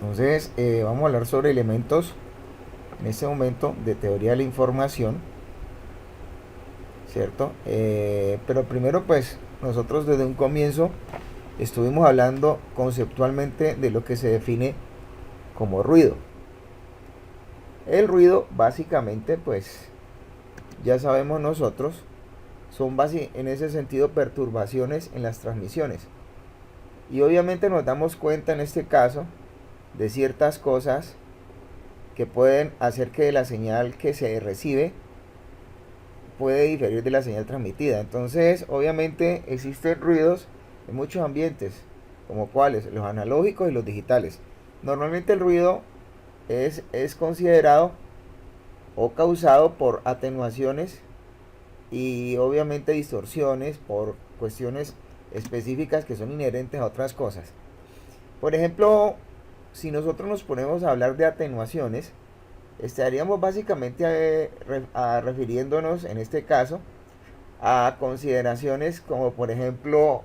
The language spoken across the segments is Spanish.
Entonces, vamos a hablar sobre elementos en este momento de teoría de la información, ¿cierto? Pero primero, pues, nosotros desde un comienzo estuvimos hablando conceptualmente de lo que se define como ruido. El ruido, básicamente, pues, ya sabemos nosotros, son en ese sentido perturbaciones en las transmisiones. Y obviamente nos damos cuenta en este caso de ciertas cosas que pueden hacer que la señal que se recibe puede diferir de la señal transmitida. Entonces, obviamente existen ruidos en muchos ambientes, como cuáles, los analógicos y los digitales. Normalmente el ruido es considerado o causado por atenuaciones y obviamente distorsiones por cuestiones específicas que son inherentes a otras cosas. Por ejemplo, si nosotros nos ponemos a hablar de atenuaciones, estaríamos básicamente refiriéndonos en este caso a consideraciones como por ejemplo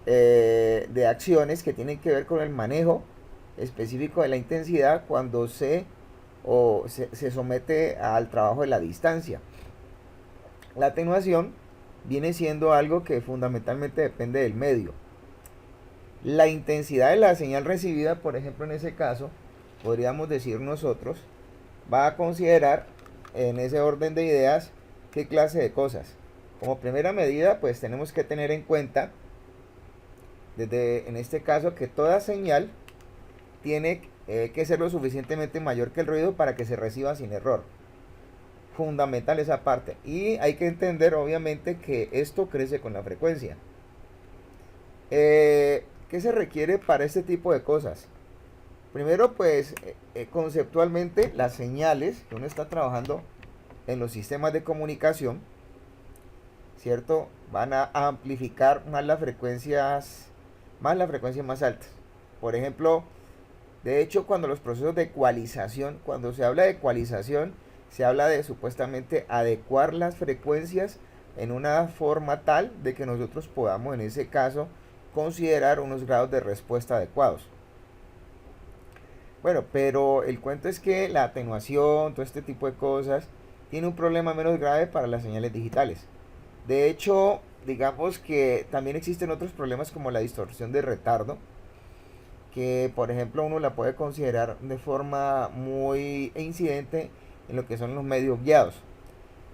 de acciones que tienen que ver con el manejo específico de la intensidad cuando se somete al trabajo de la distancia. La atenuación viene siendo algo que fundamentalmente depende del medio. La intensidad de la señal recibida, por ejemplo, en ese caso, podríamos decir nosotros, va a considerar en ese orden de ideas qué clase de cosas. Como primera medida, pues tenemos que tener en cuenta, desde en este caso, que toda señal tiene que ser lo suficientemente mayor que el ruido para que se reciba sin error. Fundamental esa parte. Y hay que entender, obviamente, que esto crece con la frecuencia. ¿Qué se requiere para este tipo de cosas? Primero, pues, conceptualmente, las señales que uno está trabajando en los sistemas de comunicación, ¿cierto? Van a amplificar más las frecuencias más altas. Por ejemplo, de hecho, cuando los procesos de ecualización, cuando se habla de ecualización, se habla de supuestamente adecuar las frecuencias en una forma tal de que nosotros podamos, en ese caso, considerar unos grados de respuesta adecuados. Bueno, pero el cuento es que la atenuación, todo este tipo de cosas, tiene un problema menos grave para las señales digitales. De hecho, digamos que también existen otros problemas como la distorsión de retardo, que por ejemplo uno la puede considerar de forma muy incidente en lo que son los medios guiados.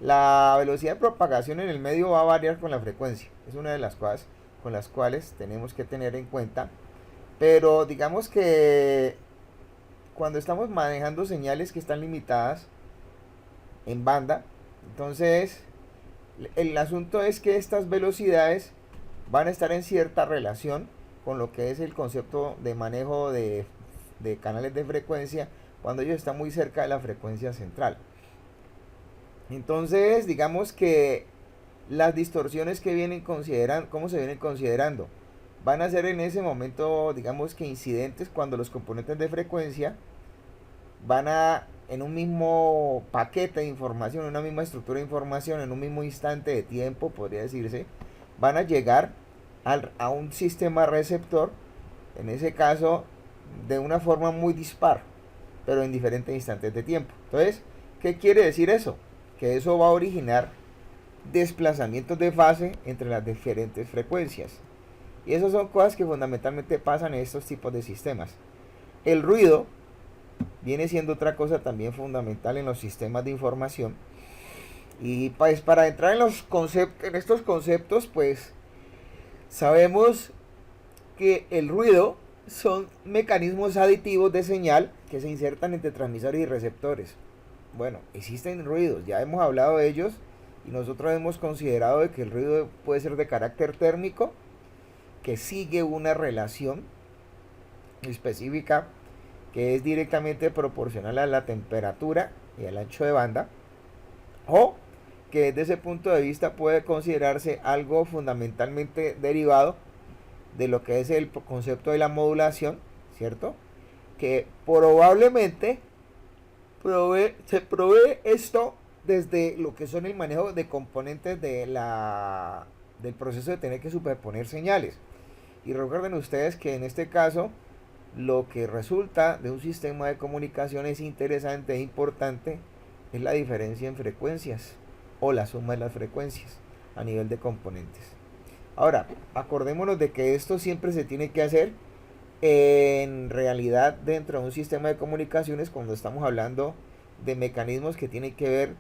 La velocidad de propagación en el medio va a variar con la frecuencia. Es una de las cosas con las cuales tenemos que tener en cuenta. Pero digamos que cuando estamos manejando señales que están limitadas en banda, entonces el asunto es que estas velocidades van a estar en cierta relación con lo que es el concepto de manejo de canales de frecuencia cuando ellos están muy cerca de la frecuencia central. Entonces, digamos que las distorsiones que vienen considerando, ¿cómo se vienen considerando? Van a ser en ese momento, digamos que incidentes cuando los componentes de frecuencia van a, en un mismo paquete de información, en una misma estructura de información, en un mismo instante de tiempo, podría decirse, van a llegar a un sistema receptor, en ese caso, de una forma muy dispar, pero en diferentes instantes de tiempo. Entonces, ¿qué quiere decir eso? Que eso va a originar desplazamientos de fase entre las diferentes frecuencias. Y esas son cosas que fundamentalmente pasan en estos tipos de sistemas. El ruido viene siendo otra cosa también fundamental en los sistemas de información. Y pues para entrar en estos conceptos, pues sabemos que el ruido son mecanismos aditivos de señal que se insertan entre transmisores y receptores. Bueno, existen ruidos, ya hemos hablado de ellos y nosotros hemos considerado de que el ruido puede ser de carácter térmico, que sigue una relación específica que es directamente proporcional a la temperatura y al ancho de banda, o que desde ese punto de vista puede considerarse algo fundamentalmente derivado de lo que es el concepto de la modulación, ¿cierto? Que probablemente se provee esto desde lo que son el manejo de componentes del proceso de tener que superponer señales. Y recuerden ustedes que en este caso lo que resulta de un sistema de comunicaciones interesante e importante es la diferencia en frecuencias o la suma de las frecuencias a nivel de componentes. Ahora, acordémonos de que esto siempre se tiene que hacer en realidad dentro de un sistema de comunicaciones cuando estamos hablando de mecanismos que tienen que ver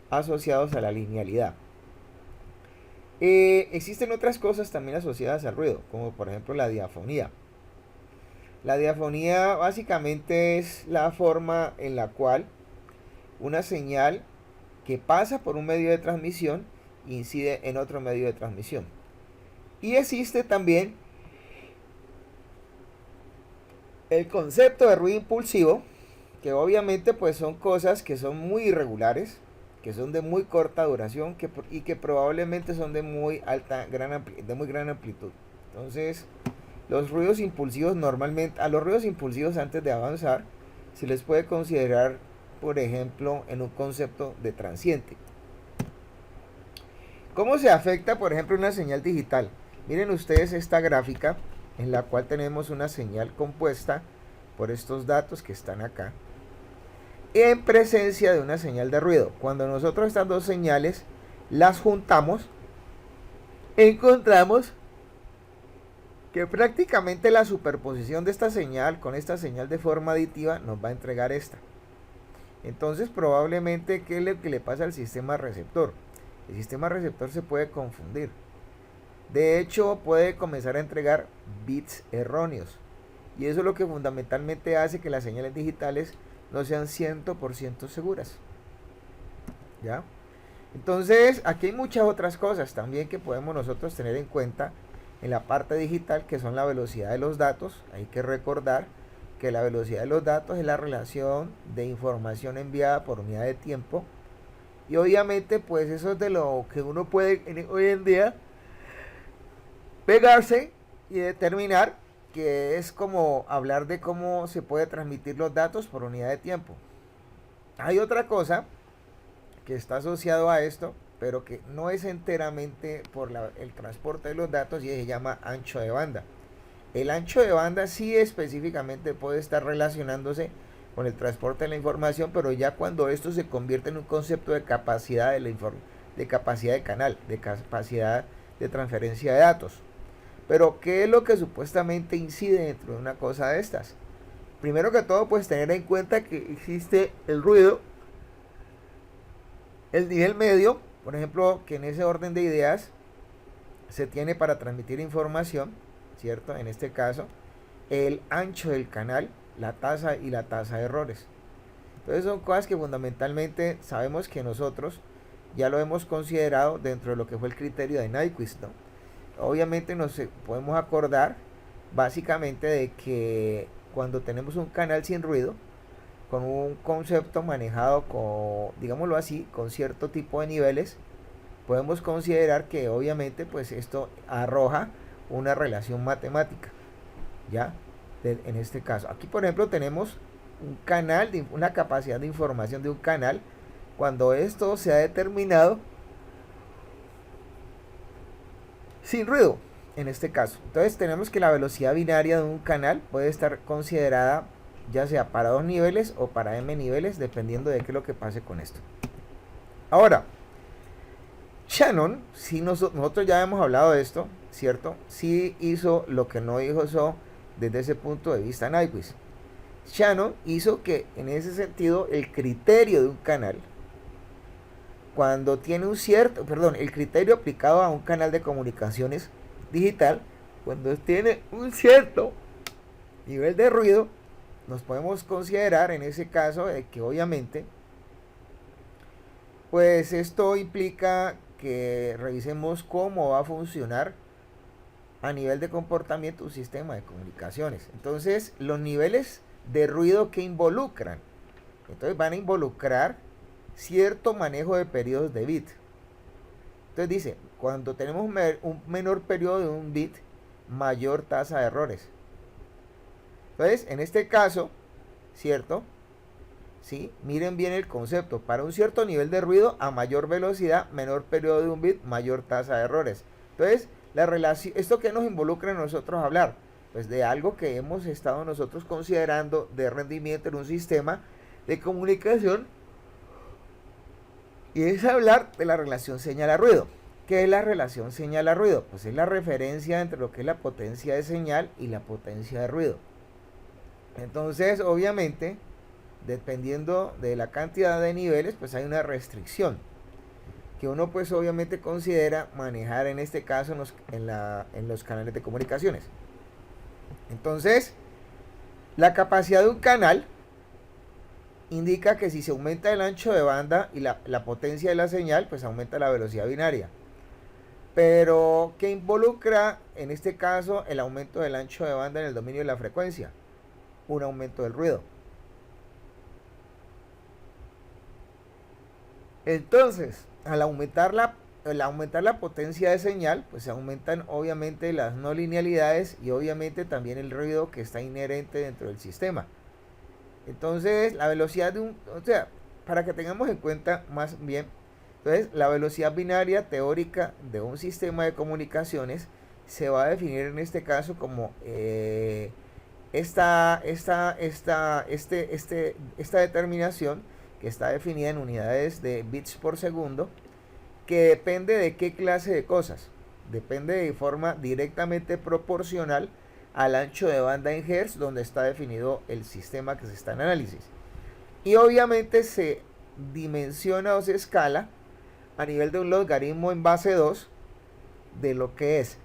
asociados a la linealidad. Existen otras cosas también asociadas al ruido, como por ejemplo la diafonía. La diafonía básicamente es la forma en la cual una señal que pasa por un medio de transmisión incide en otro medio de transmisión. Y existe también el concepto de ruido impulsivo, que obviamente pues son cosas que son muy irregulares, que son de muy corta duración y que probablemente son de muy gran amplitud. Entonces, los ruidos impulsivos normalmente, a los ruidos impulsivos antes de avanzar, se les puede considerar, por ejemplo, en un concepto de transiente. ¿Cómo se afecta, por ejemplo, una señal digital? Miren ustedes esta gráfica en la cual tenemos una señal compuesta por estos datos que están acá en presencia de una señal de ruido. Cuando nosotros estas dos señales las juntamos, encontramos que prácticamente la superposición de esta señal con esta señal de forma aditiva nos va a entregar esta. Entonces probablemente, ¿qué es lo que le pasa al sistema receptor? El sistema receptor se puede confundir. De hecho, puede comenzar a entregar bits erróneos. Y eso es lo que fundamentalmente hace que las señales digitales no sean 100% seguras. ¿Ya? Entonces, aquí hay muchas otras cosas también que podemos nosotros tener en cuenta en la parte digital, que son la velocidad de los datos. Hay que recordar que la velocidad de los datos es la relación de información enviada por unidad de tiempo. Y obviamente, pues eso es de lo que uno puede hoy en día pegarse y determinar, que es como hablar de cómo se puede transmitir los datos por unidad de tiempo. Hay otra cosa que está asociado a esto, pero que no es enteramente por el transporte de los datos, y se llama ancho de banda. El ancho de banda sí específicamente puede estar relacionándose con el transporte de la información, pero ya cuando esto se convierte en un concepto de capacidad de capacidad de canal, de capacidad de transferencia de datos. Pero ¿qué es lo que supuestamente incide dentro de una cosa de estas? Primero que todo, pues tener en cuenta que existe el ruido, el nivel medio, por ejemplo, que en ese orden de ideas se tiene para transmitir información, ¿cierto? En este caso, el ancho del canal, la tasa y la tasa de errores. Entonces son cosas que fundamentalmente sabemos que nosotros ya lo hemos considerado dentro de lo que fue el criterio de Nyquist, ¿no? Obviamente nos podemos acordar básicamente de que cuando tenemos un canal sin ruido, con un concepto manejado con, digámoslo así, con cierto tipo de niveles, podemos considerar que obviamente pues esto arroja una relación matemática, ¿ya? En este caso, aquí por ejemplo tenemos un canal, una capacidad de información de un canal, cuando esto se ha determinado sin ruido, en este caso. Entonces tenemos que la velocidad binaria de un canal puede estar considerada ya sea para 2 niveles o para m niveles, dependiendo de qué es lo que pase con esto. Ahora, Shannon, si nosotros ya hemos hablado de esto, ¿cierto? Sí hizo lo que no hizo desde ese punto de vista Nyquist. Shannon hizo que en ese sentido el criterio de un canal, cuando tiene el criterio aplicado a un canal de comunicaciones digital, cuando tiene un cierto nivel de ruido, nos podemos considerar en ese caso que obviamente pues esto implica que revisemos cómo va a funcionar a nivel de comportamiento un sistema de comunicaciones. Entonces los niveles de ruido que involucran, entonces van a involucrar cierto manejo de periodos de bit. Entonces dice, cuando tenemos un menor periodo de un bit, mayor tasa de errores. Entonces, en este caso, ¿cierto? ¿Sí? Miren bien el concepto. Para un cierto nivel de ruido, a mayor velocidad, menor periodo de un bit, mayor tasa de errores. Entonces, la relación, ¿esto qué nos involucra a nosotros hablar? pues de algo que hemos estado nosotros considerando de rendimiento en un sistema de comunicación, y es hablar de la relación señal a ruido. ¿Qué es la relación señal a ruido? Pues es la referencia entre lo que es la potencia de señal y la potencia de ruido. Entonces, obviamente, dependiendo de la cantidad de niveles, pues hay una restricción que uno pues obviamente considera manejar en este caso en los canales de comunicaciones. Entonces, la capacidad de un canal indica que si se aumenta el ancho de banda y la potencia de la señal, pues aumenta la velocidad binaria. Pero, ¿qué involucra en este caso el aumento del ancho de banda en el dominio de la frecuencia? Un aumento del ruido. Entonces, al aumentar la potencia de señal, pues se aumentan obviamente las no linealidades y obviamente también el ruido que está inherente dentro del sistema. Entonces, la velocidad de o sea, para que tengamos en cuenta más bien, entonces la velocidad binaria teórica de un sistema de comunicaciones se va a definir en este caso como esta determinación que está definida en unidades de bits por segundo, que depende de qué clase de cosas. Depende de forma directamente proporcional al ancho de banda en Hertz, donde está definido el sistema que se está en análisis. Y obviamente se dimensiona o se escala a nivel de un logaritmo en base 2 de lo que es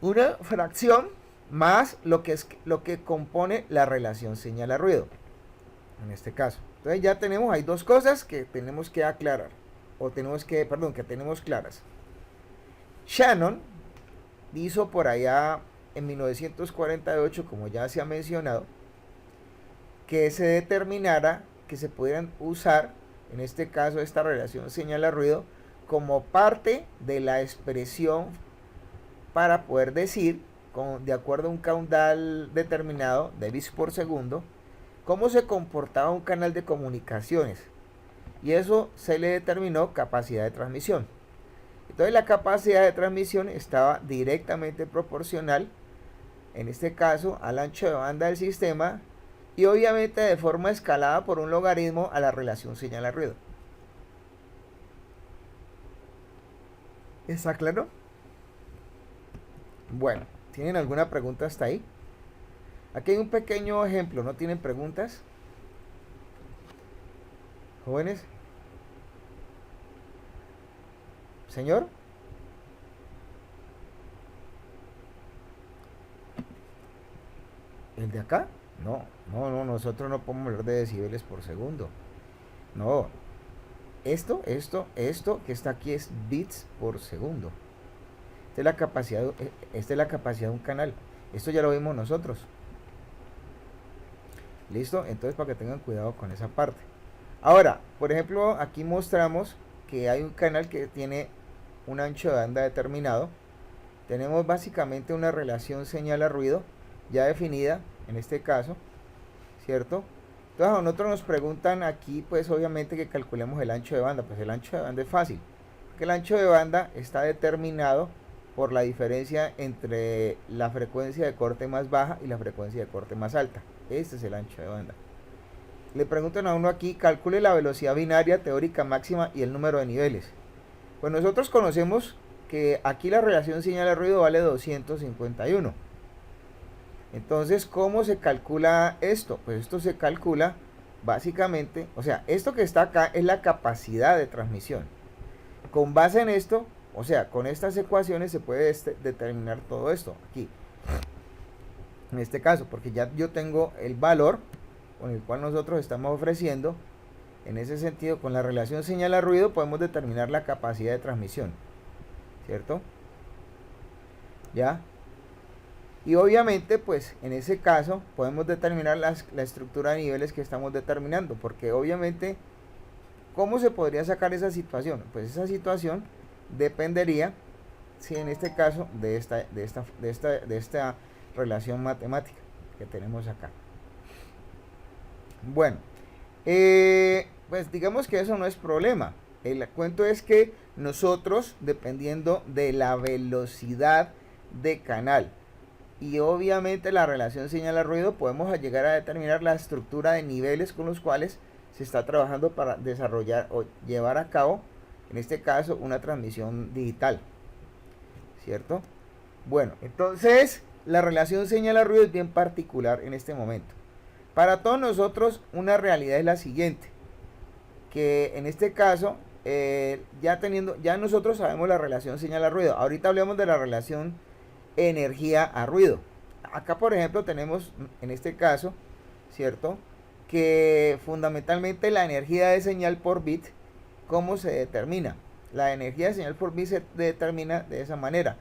una fracción más lo que compone la relación señal a ruido, en este caso. Entonces ya tenemos, hay dos cosas que tenemos que aclarar, o que tenemos claras. Shannon hizo por allá en 1948, como ya se ha mencionado, que se determinara que se pudieran usar, en este caso, esta relación señal a ruido como parte de la expresión para poder decir, de acuerdo a un caudal determinado de bits por segundo, cómo se comportaba un canal de comunicaciones, y eso se le determinó capacidad de transmisión. Entonces la capacidad de transmisión estaba directamente proporcional, en este caso, al ancho de banda del sistema, y obviamente de forma escalada por un logaritmo a la relación señal a ruido. ¿Está claro? Bueno, ¿tienen alguna pregunta hasta ahí? Aquí hay un pequeño ejemplo, ¿no tienen preguntas? ¿Jóvenes? ¿Señor? ¿El de acá? No, nosotros no podemos hablar de decibeles por segundo. No, esto que está aquí es bits por segundo. Esta es la capacidad de un canal. Esto ya lo vimos nosotros. ¿Listo? Entonces, para que tengan cuidado con esa parte. Ahora, por ejemplo, aquí mostramos que hay un canal que tiene un ancho de banda determinado. Tenemos básicamente una relación señal a ruido ya definida, en este caso, ¿cierto? Entonces a nosotros nos preguntan aquí, pues obviamente que calculemos el ancho de banda. Pues el ancho de banda es fácil, porque el ancho de banda está determinado por la diferencia entre la frecuencia de corte más baja y la frecuencia de corte más alta. Este es el ancho de banda. Le preguntan a uno aquí, calcule la velocidad binaria teórica máxima y el número de niveles. Pues nosotros conocemos que aquí la relación señal a ruido vale 251. Entonces, ¿cómo se calcula esto? Pues esto se calcula básicamente, o sea, esto que está acá es la capacidad de transmisión. Con base en esto, o sea, con estas ecuaciones se puede determinar todo esto aquí. En este caso, porque ya yo tengo el valor con el cual nosotros estamos ofreciendo. En ese sentido, con la relación señal a ruido podemos determinar la capacidad de transmisión, ¿cierto? ¿Ya? Y obviamente, pues en ese caso podemos determinar la estructura de niveles que estamos determinando, porque obviamente, ¿cómo se podría sacar esa situación? Pues esa situación dependería, si en este caso, de esta relación matemática que tenemos acá. Bueno, pues digamos que eso no es problema. El cuento es que nosotros, dependiendo de la velocidad de canal. Y obviamente la relación señal a ruido podemos llegar a determinar la estructura de niveles con los cuales se está trabajando para desarrollar o llevar a cabo, en este caso, una transmisión digital, ¿cierto? Bueno, entonces la relación señal a ruido es bien particular en este momento. Para todos nosotros una realidad es la siguiente, que en este caso ya nosotros sabemos la relación señal a ruido. Ahorita hablemos de la relación energía a ruido. Acá por ejemplo tenemos en este caso, ¿cierto?, que fundamentalmente la energía de señal por bit, ¿cómo se determina? La energía de señal por bit se determina de esa manera.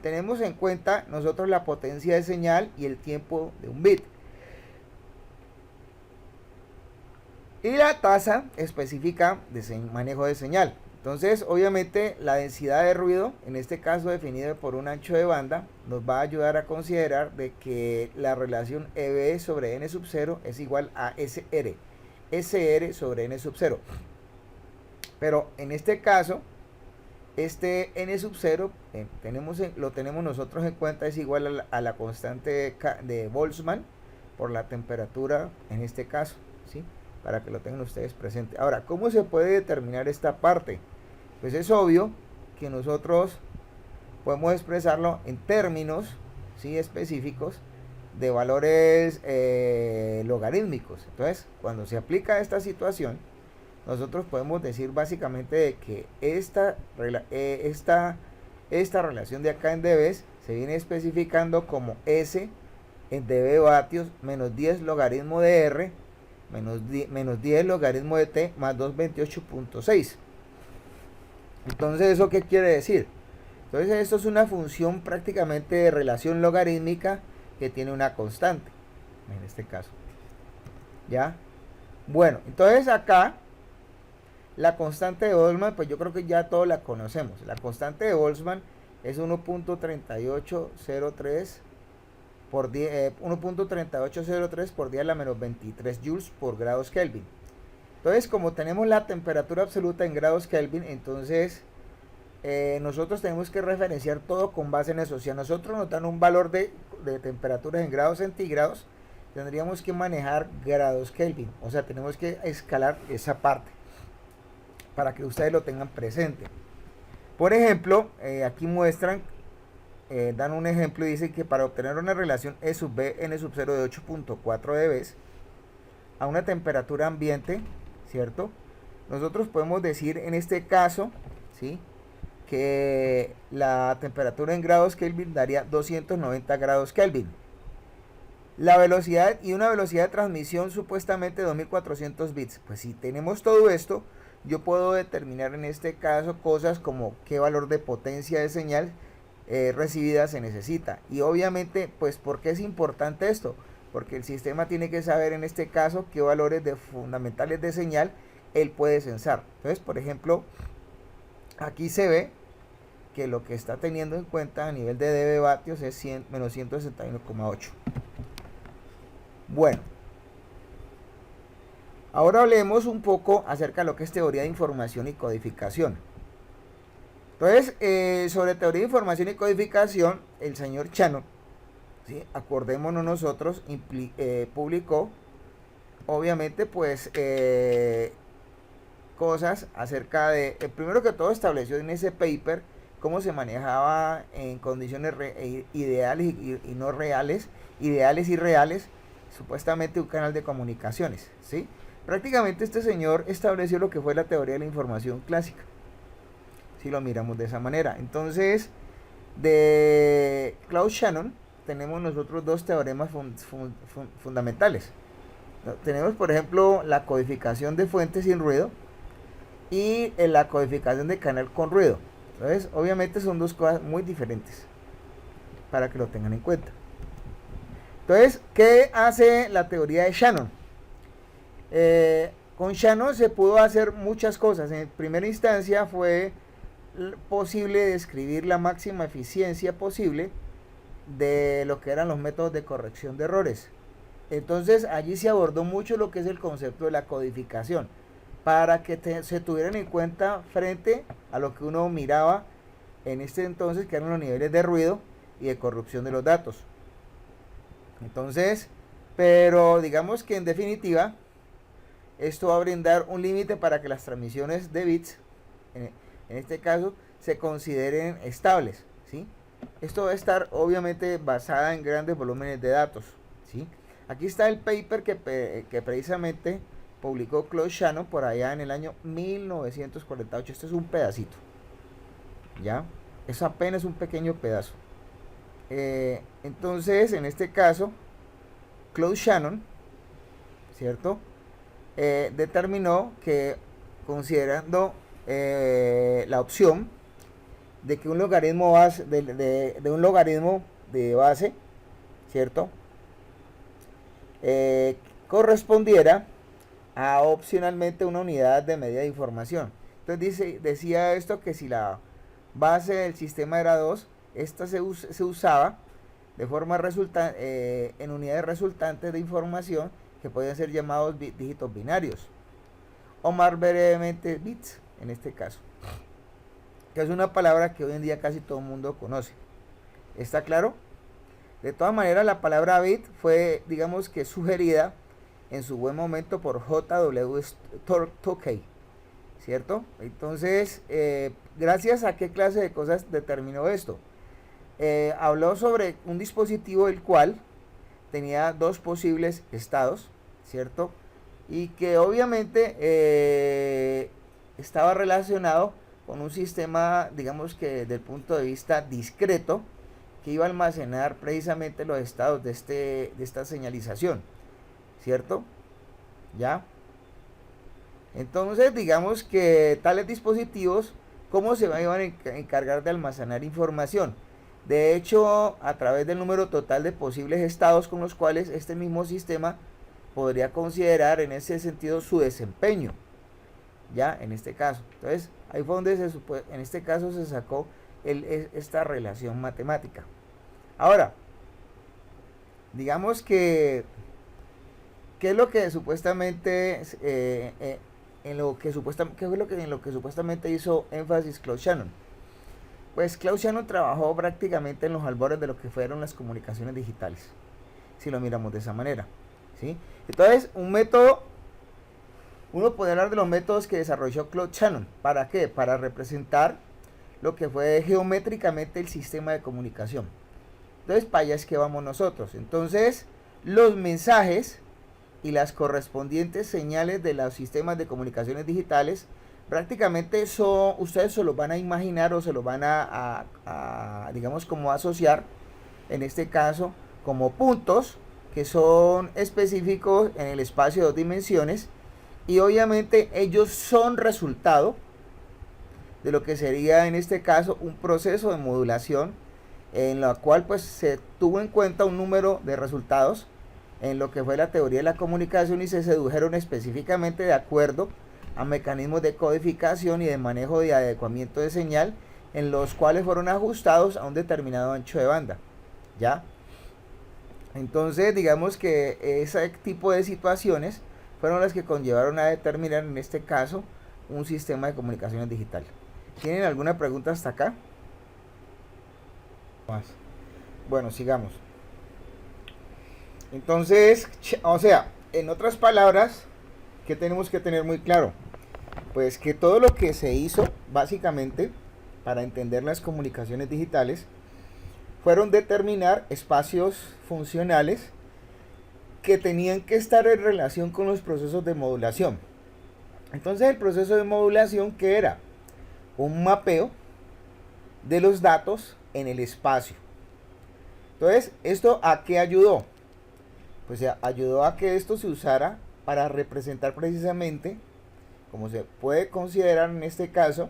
Tenemos en cuenta nosotros la potencia de señal y el tiempo de un bit. Y la tasa específica de manejo de señal. Entonces, obviamente, la densidad de ruido, en este caso definida por un ancho de banda, nos va a ayudar a considerar de que la relación EB sobre N sub 0 es igual a SR. SR sobre N sub 0. Pero en este caso, este N sub 0 lo tenemos nosotros en cuenta, es igual a la constante de Boltzmann por la temperatura en este caso, ¿sí?, para que lo tengan ustedes presente. Ahora, ¿cómo se puede determinar esta parte? Pues es obvio que nosotros podemos expresarlo en términos, ¿sí?, específicos de valores logarítmicos. Entonces, cuando se aplica esta situación, nosotros podemos decir básicamente de que esta relación de acá en dBs se viene especificando como S en dB vatios menos 10 logaritmo de R menos 10 logaritmo de T más 228.6. Entonces, ¿eso qué quiere decir? Entonces, esto es una función prácticamente de relación logarítmica que tiene una constante, en este caso. ¿Ya? Bueno, entonces acá, la constante de Boltzmann, pues yo creo que ya todos la conocemos. La constante de Boltzmann es 1.3803 por 1.3803 por 10 a la menos 23 joules por grados Kelvin. Entonces, como tenemos la temperatura absoluta en grados Kelvin, entonces nosotros tenemos que referenciar todo con base en eso. Si a nosotros nos dan un valor de temperaturas en grados centígrados, tendríamos que manejar grados Kelvin. O sea, tenemos que escalar esa parte para que ustedes lo tengan presente. Por ejemplo, aquí muestran, dan un ejemplo y dicen que para obtener una relación E sub B N sub 0 de 8.4 dB a una temperatura ambiente, ¿cierto? Nosotros podemos decir en este caso, ¿sí?, que la temperatura en grados Kelvin daría 290 grados Kelvin. La velocidad y una velocidad de transmisión supuestamente 2400 bits. Pues si tenemos todo esto, yo puedo determinar en este caso cosas como qué valor de potencia de señal recibida se necesita. Y obviamente, pues, ¿por qué es importante esto? Porque el sistema tiene que saber en este caso qué valores fundamentales de señal él puede censar. Entonces, por ejemplo, aquí se ve que lo que está teniendo en cuenta a nivel de dB vatios es menos 161,8. Bueno, ahora hablemos un poco acerca de lo que es teoría de información y codificación. Entonces, sobre teoría de información y codificación, el señor Shannon, ¿sí?, acordémonos nosotros, publicó, obviamente, pues, cosas acerca de, primero que todo estableció en ese paper cómo se manejaba en condiciones ideales y no reales, ideales y reales, supuestamente un canal de comunicaciones, ¿sí? Prácticamente este señor estableció lo que fue la teoría de la información clásica, si lo miramos de esa manera. Entonces, de Claude Shannon tenemos nosotros dos teoremas fundamentales. Tenemos, por ejemplo, la codificación de fuentes sin ruido y la codificación de canal con ruido. Entonces, obviamente son dos cosas muy diferentes para que lo tengan en cuenta. Entonces, ¿qué hace la teoría de Shannon? Con Shannon se pudo hacer muchas cosas. En primera instancia fue posible describir la máxima eficiencia posible de lo que eran los métodos de corrección de errores. Entonces allí se abordó mucho lo que es el concepto de la codificación, para que se tuvieran en cuenta frente a lo que uno miraba en este entonces, que eran los niveles de ruido, y de corrupción de los datos. Entonces, pero digamos que en definitiva, esto va a brindar un límite para que las transmisiones de bits, en este caso, se consideren estables, ¿sí? Esto va a estar obviamente basada en grandes volúmenes de datos, ¿sí? Aquí está el paper que precisamente publicó Claude Shannon por allá en el año 1948. Este es un pedacito, ¿ya? Es apenas un pequeño pedazo. Entonces, en este caso, Claude Shannon, ¿cierto? Determinó que, considerando la opción de que un logaritmo base, de un logaritmo de base, ¿cierto? Correspondiera a opcionalmente una unidad de medida de información. Entonces decía esto que si la base del sistema era 2, esta se usaba de forma en unidades resultantes de información que podían ser llamados dígitos binarios, o más brevemente bits en este caso, que es una palabra que hoy en día casi todo el mundo conoce. ¿Está claro? De todas maneras, la palabra bit fue, digamos que sugerida en su buen momento por J.W. Tukey, ¿cierto? Entonces, gracias a qué clase de cosas determinó esto. Habló sobre un dispositivo el cual tenía dos posibles estados, ¿cierto? Y que obviamente estaba relacionado con un sistema, digamos que desde el punto de vista discreto, que iba a almacenar precisamente los estados de esta señalización, ¿cierto? ¿Ya? Entonces, digamos que tales dispositivos, ¿cómo se iban a encargar de almacenar información? De hecho, a través del número total de posibles estados con los cuales este mismo sistema podría considerar en ese sentido su desempeño, ya en este caso. Entonces, ahí fue donde en este caso se sacó esta relación matemática. Ahora, digamos que ¿qué es lo que supuestamente en lo que supuestamente hizo énfasis Claude Shannon? Pues Claude Shannon trabajó prácticamente en los albores de lo que fueron las comunicaciones digitales, si lo miramos de esa manera, ¿sí? Entonces, uno puede hablar de los métodos que desarrolló Claude Shannon. ¿Para qué? Para representar lo que fue geométricamente el sistema de comunicación. Entonces, para allá es que vamos nosotros. Entonces, los mensajes y las correspondientes señales de los sistemas de comunicaciones digitales prácticamente ustedes se los van a imaginar o se los van digamos como asociar, en este caso, como puntos que son específicos en el espacio de dos dimensiones, y obviamente ellos son resultado de lo que sería en este caso un proceso de modulación en la cual pues se tuvo en cuenta un número de resultados en lo que fue la teoría de la comunicación y se sedujeron específicamente de acuerdo a mecanismos de codificación y de manejo de adecuamiento de señal, en los cuales fueron ajustados a un determinado ancho de banda, ¿ya? Entonces, digamos que ese tipo de situaciones fueron las que conllevaron a determinar en este caso un sistema de comunicaciones digital. ¿Tienen alguna pregunta hasta acá? Bueno, sigamos. Entonces, o sea, en otras palabras, ¿qué tenemos que tener muy claro? Pues que todo lo que se hizo, básicamente, para entender las comunicaciones digitales, fueron determinar espacios funcionales que tenían que estar en relación con los procesos de modulación. Entonces, el proceso de modulación, ¿qué era? Un mapeo de los datos en el espacio. Entonces, ¿esto a qué ayudó? Pues ayudó a que esto se usara para representar precisamente, como se puede considerar en este caso,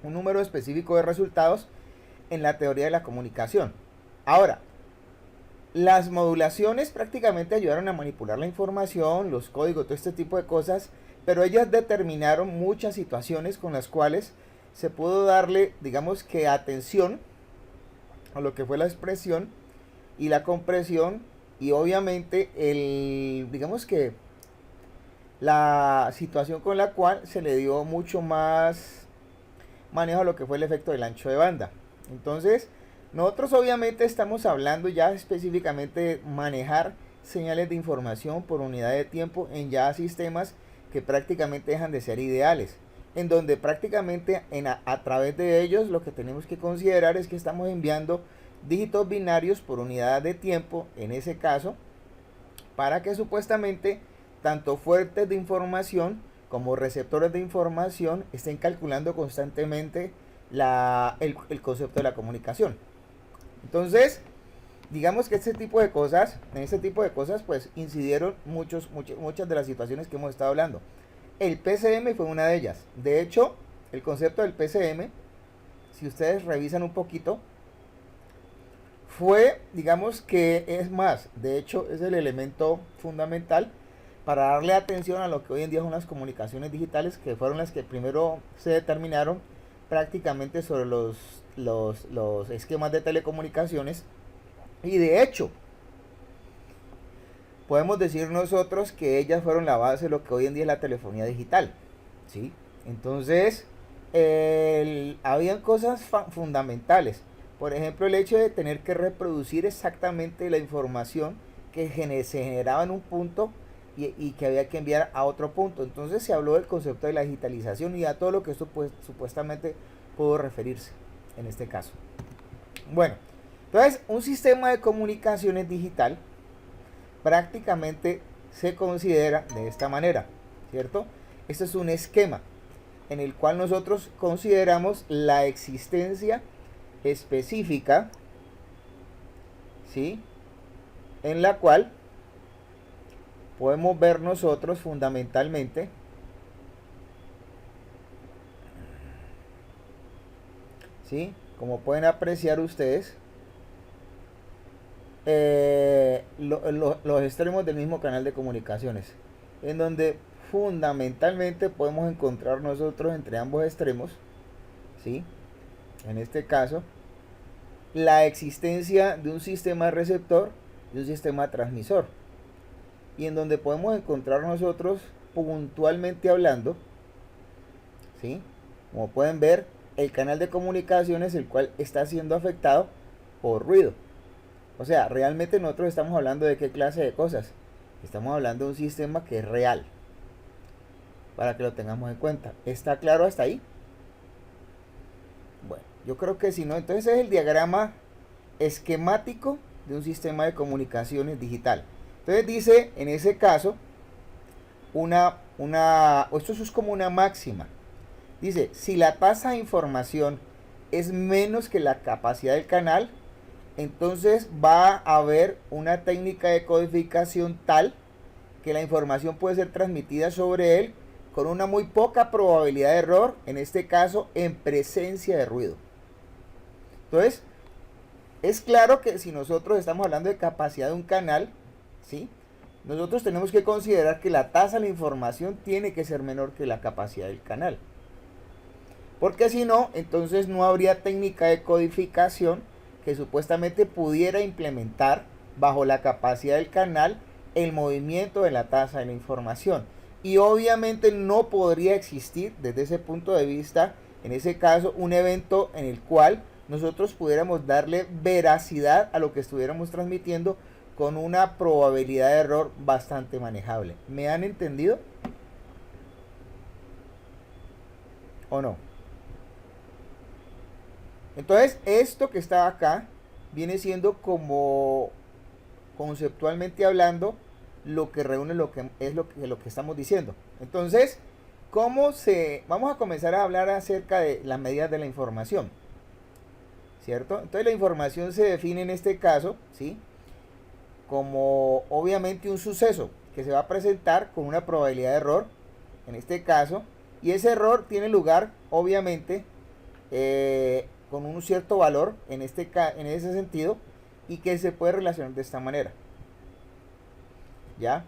un número específico de resultados en la teoría de la comunicación. Ahora, las modulaciones prácticamente ayudaron a manipular la información, los códigos, todo este tipo de cosas, pero ellas determinaron muchas situaciones con las cuales se pudo darle, digamos que atención a lo que fue la expresión y la compresión, y obviamente digamos que la situación con la cual se le dio mucho más manejo a lo que fue el efecto del ancho de banda. Entonces, Nosotros obviamente estamos hablando ya específicamente de manejar señales de información por unidad de tiempo en ya sistemas que prácticamente dejan de ser ideales, en donde prácticamente a través de ellos lo que tenemos que considerar es que estamos enviando dígitos binarios por unidad de tiempo, en ese caso, para que supuestamente tanto fuentes de información como receptores de información estén calculando constantemente el concepto de la comunicación. Entonces, digamos que en este tipo de cosas, pues incidieron muchas de las situaciones que hemos estado hablando. El PCM fue una de ellas. De hecho, el concepto del PCM, si ustedes revisan un poquito, fue, digamos que es más, de hecho es el elemento fundamental para darle atención a lo que hoy en día son las comunicaciones digitales, que fueron las que primero se determinaron prácticamente sobre los esquemas de telecomunicaciones. Y de hecho, podemos decir nosotros que ellas fueron la base de lo que hoy en día es la telefonía digital, ¿sí? Entonces, habían cosas fundamentales. Por ejemplo, el hecho de tener que reproducir exactamente la información que se generaba en un punto y que había que enviar a otro punto. Entonces se habló del concepto de la digitalización y a todo lo que esto pues, supuestamente pudo referirse en este caso. Bueno, entonces un sistema de comunicaciones digital prácticamente se considera de esta manera, ¿cierto? Este es un esquema en el cual nosotros consideramos la existencia específica, ¿sí? En la cual podemos ver nosotros fundamentalmente ¿sí? Como pueden apreciar ustedes, los extremos del mismo canal de comunicaciones, en donde fundamentalmente podemos encontrar nosotros entre ambos extremos, ¿sí? En este caso, la existencia de un sistema receptor y un sistema transmisor, y en donde podemos encontrar nosotros puntualmente hablando, ¿sí? Como pueden ver, el canal de comunicaciones el cual está siendo afectado por ruido. O sea, realmente nosotros estamos hablando de qué clase de cosas. Estamos hablando de un sistema que es real, para que lo tengamos en cuenta. ¿Está claro hasta ahí? Bueno, yo creo que si no, entonces es el diagrama esquemático de un sistema de comunicaciones digital. Entonces dice, en ese caso, esto es como una máxima. Dice, si la tasa de información es menos que la capacidad del canal, entonces va a haber una técnica de codificación tal que la información puede ser transmitida sobre él con una muy poca probabilidad de error, en este caso en presencia de ruido. Entonces, es claro que si nosotros estamos hablando de capacidad de un canal, ¿sí? Nosotros tenemos que considerar que la tasa de la información tiene que ser menor que la capacidad del canal. Porque si no, entonces no habría técnica de codificación que supuestamente pudiera implementar bajo la capacidad del canal el movimiento de la tasa de la información. Y obviamente no podría existir desde ese punto de vista, en ese caso, un evento en el cual nosotros pudiéramos darle veracidad a lo que estuviéramos transmitiendo con una probabilidad de error bastante manejable. ¿Me han entendido? ¿O no? Entonces, esto que está acá viene siendo como conceptualmente hablando lo que reúne lo que es lo que estamos diciendo. Entonces, vamos a comenzar a hablar acerca de las medidas de la información, ¿cierto? Entonces, la información se define en este caso, ¿sí? Como obviamente un suceso que se va a presentar con una probabilidad de error, en este caso, y ese error tiene lugar, obviamente, con un cierto valor en ese sentido, y que se puede relacionar de esta manera. ¿Ya?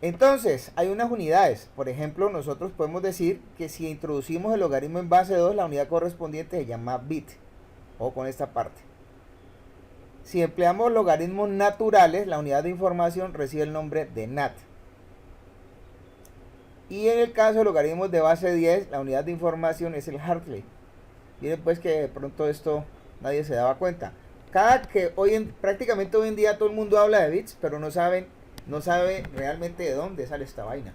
Entonces, hay unas unidades. Por ejemplo, nosotros podemos decir que si introducimos el logaritmo en base 2, la unidad correspondiente se llama bit. O con esta parte. Si empleamos logaritmos naturales, la unidad de información recibe el nombre de nat. Y en el caso de logaritmos de base 10, la unidad de información es el Hartley. Miren pues que de pronto esto nadie se daba cuenta. Prácticamente hoy en día todo el mundo habla de bits, pero no sabe realmente de dónde sale esta vaina.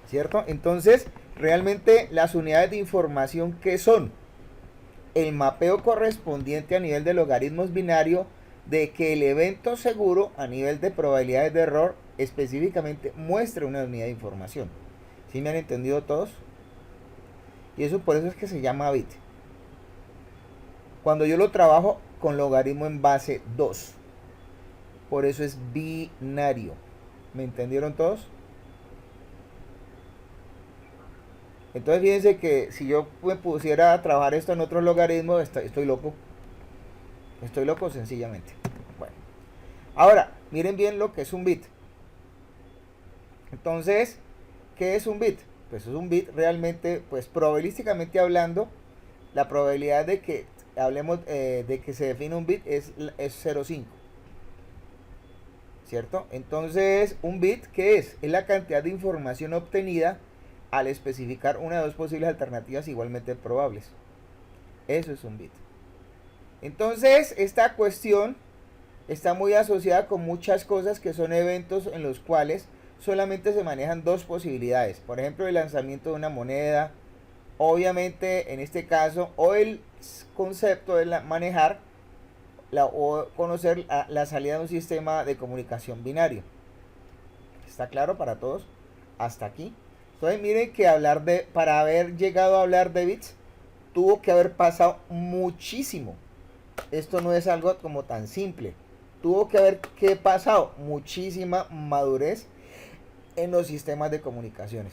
¿Cierto? Entonces, realmente las unidades de información, ¿qué son? El mapeo correspondiente a nivel de logaritmos binarios de que el evento seguro a nivel de probabilidades de error específicamente muestre una unidad de información. ¿Sí me han entendido todos? Y eso por eso es que se llama bit. Cuando yo lo trabajo con logaritmo en base 2, por eso es binario. ¿Me entendieron todos? Entonces fíjense que si yo me pusiera a trabajar esto en otros logaritmos, estoy loco. Estoy loco sencillamente. Bueno. Ahora, miren bien lo que es un bit. Entonces, ¿qué es un bit? Pues es un bit realmente, pues probabilísticamente hablando, la probabilidad de que hablemos de que se define un bit es 0,5. ¿Cierto? Entonces, un bit, ¿qué es? Es la cantidad de información obtenida al especificar una o dos posibles alternativas igualmente probables. Eso es un bit. Entonces, esta cuestión está muy asociada con muchas cosas que son eventos en los cuales solamente se manejan dos posibilidades. Por ejemplo, el lanzamiento de una moneda, obviamente en este caso, o el concepto de manejar o conocer la salida de un sistema de comunicación binario. ¿Está claro para todos? Hasta aquí. Entonces miren que para haber llegado a hablar de bits, tuvo que haber pasado muchísimo. Esto no es algo como tan simple. Tuvo que haber pasado muchísima madurez en los sistemas de comunicaciones.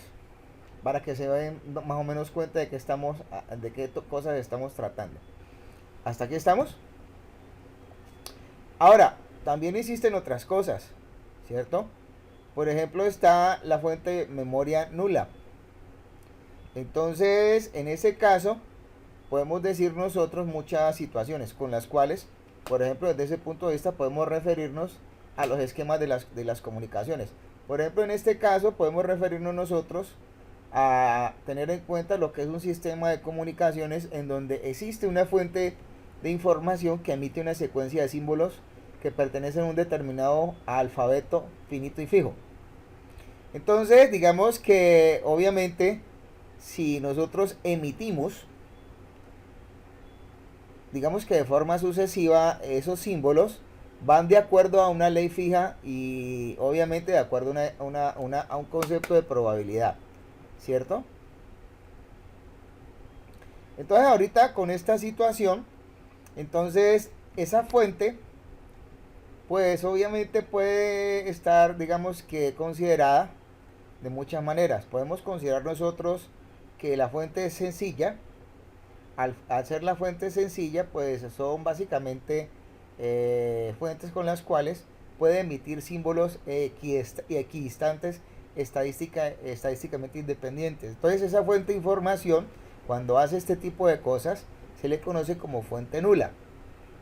Para que se den más o menos cuenta de qué cosas estamos tratando. ¿Hasta aquí estamos? Ahora, también existen otras cosas, ¿cierto? Por ejemplo, está la fuente de memoria nula. Entonces, en ese caso, podemos decir nosotros muchas situaciones con las cuales, por ejemplo, desde ese punto de vista podemos referirnos a los esquemas de las comunicaciones. Por ejemplo, en este caso podemos referirnos nosotros a tener en cuenta lo que es un sistema de comunicaciones en donde existe una fuente de información que emite una secuencia de símbolos que pertenecen a un determinado alfabeto finito y fijo. Entonces, digamos que obviamente si nosotros emitimos, digamos que de forma sucesiva, esos símbolos van de acuerdo a una ley fija y obviamente de acuerdo a un concepto de probabilidad, ¿cierto? Entonces ahorita con esta situación, entonces esa fuente, pues obviamente puede estar, digamos que considerada de muchas maneras. Podemos considerar nosotros que la fuente es sencilla. Al ser la fuente sencilla, pues son básicamente fuentes con las cuales puede emitir símbolos equidistantes estadísticamente independientes. Entonces esa fuente de información, cuando hace este tipo de cosas, se le conoce como fuente nula.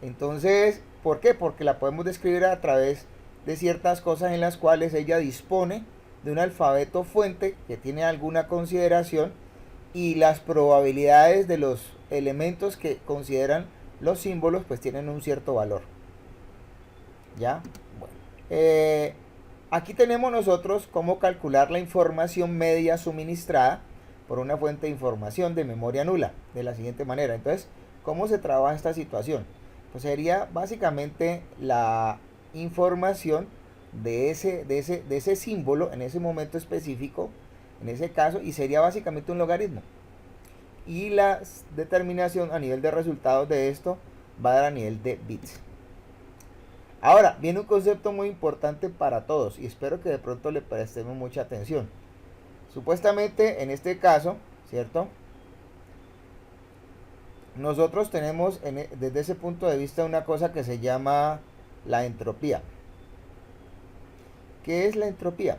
Entonces, ¿por qué? Porque la podemos describir a través de ciertas cosas en las cuales ella dispone de un alfabeto fuente que tiene alguna consideración y las probabilidades de los elementos que consideran los símbolos pues tienen un cierto valor. ¿Ya? Bueno. Aquí tenemos nosotros cómo calcular la información media suministrada por una fuente de información de memoria nula de la siguiente manera. Entonces, ¿cómo se trabaja esta situación? Pues sería básicamente la información de ese símbolo en ese momento específico, en ese caso, y sería básicamente un logaritmo. Y la determinación a nivel de resultados de esto va a dar a nivel de bits. Ahora, viene un concepto muy importante para todos y espero que de pronto le prestemos mucha atención. Supuestamente, en este caso, ¿cierto? Nosotros tenemos desde ese punto de vista una cosa que se llama la entropía. ¿Qué es la entropía?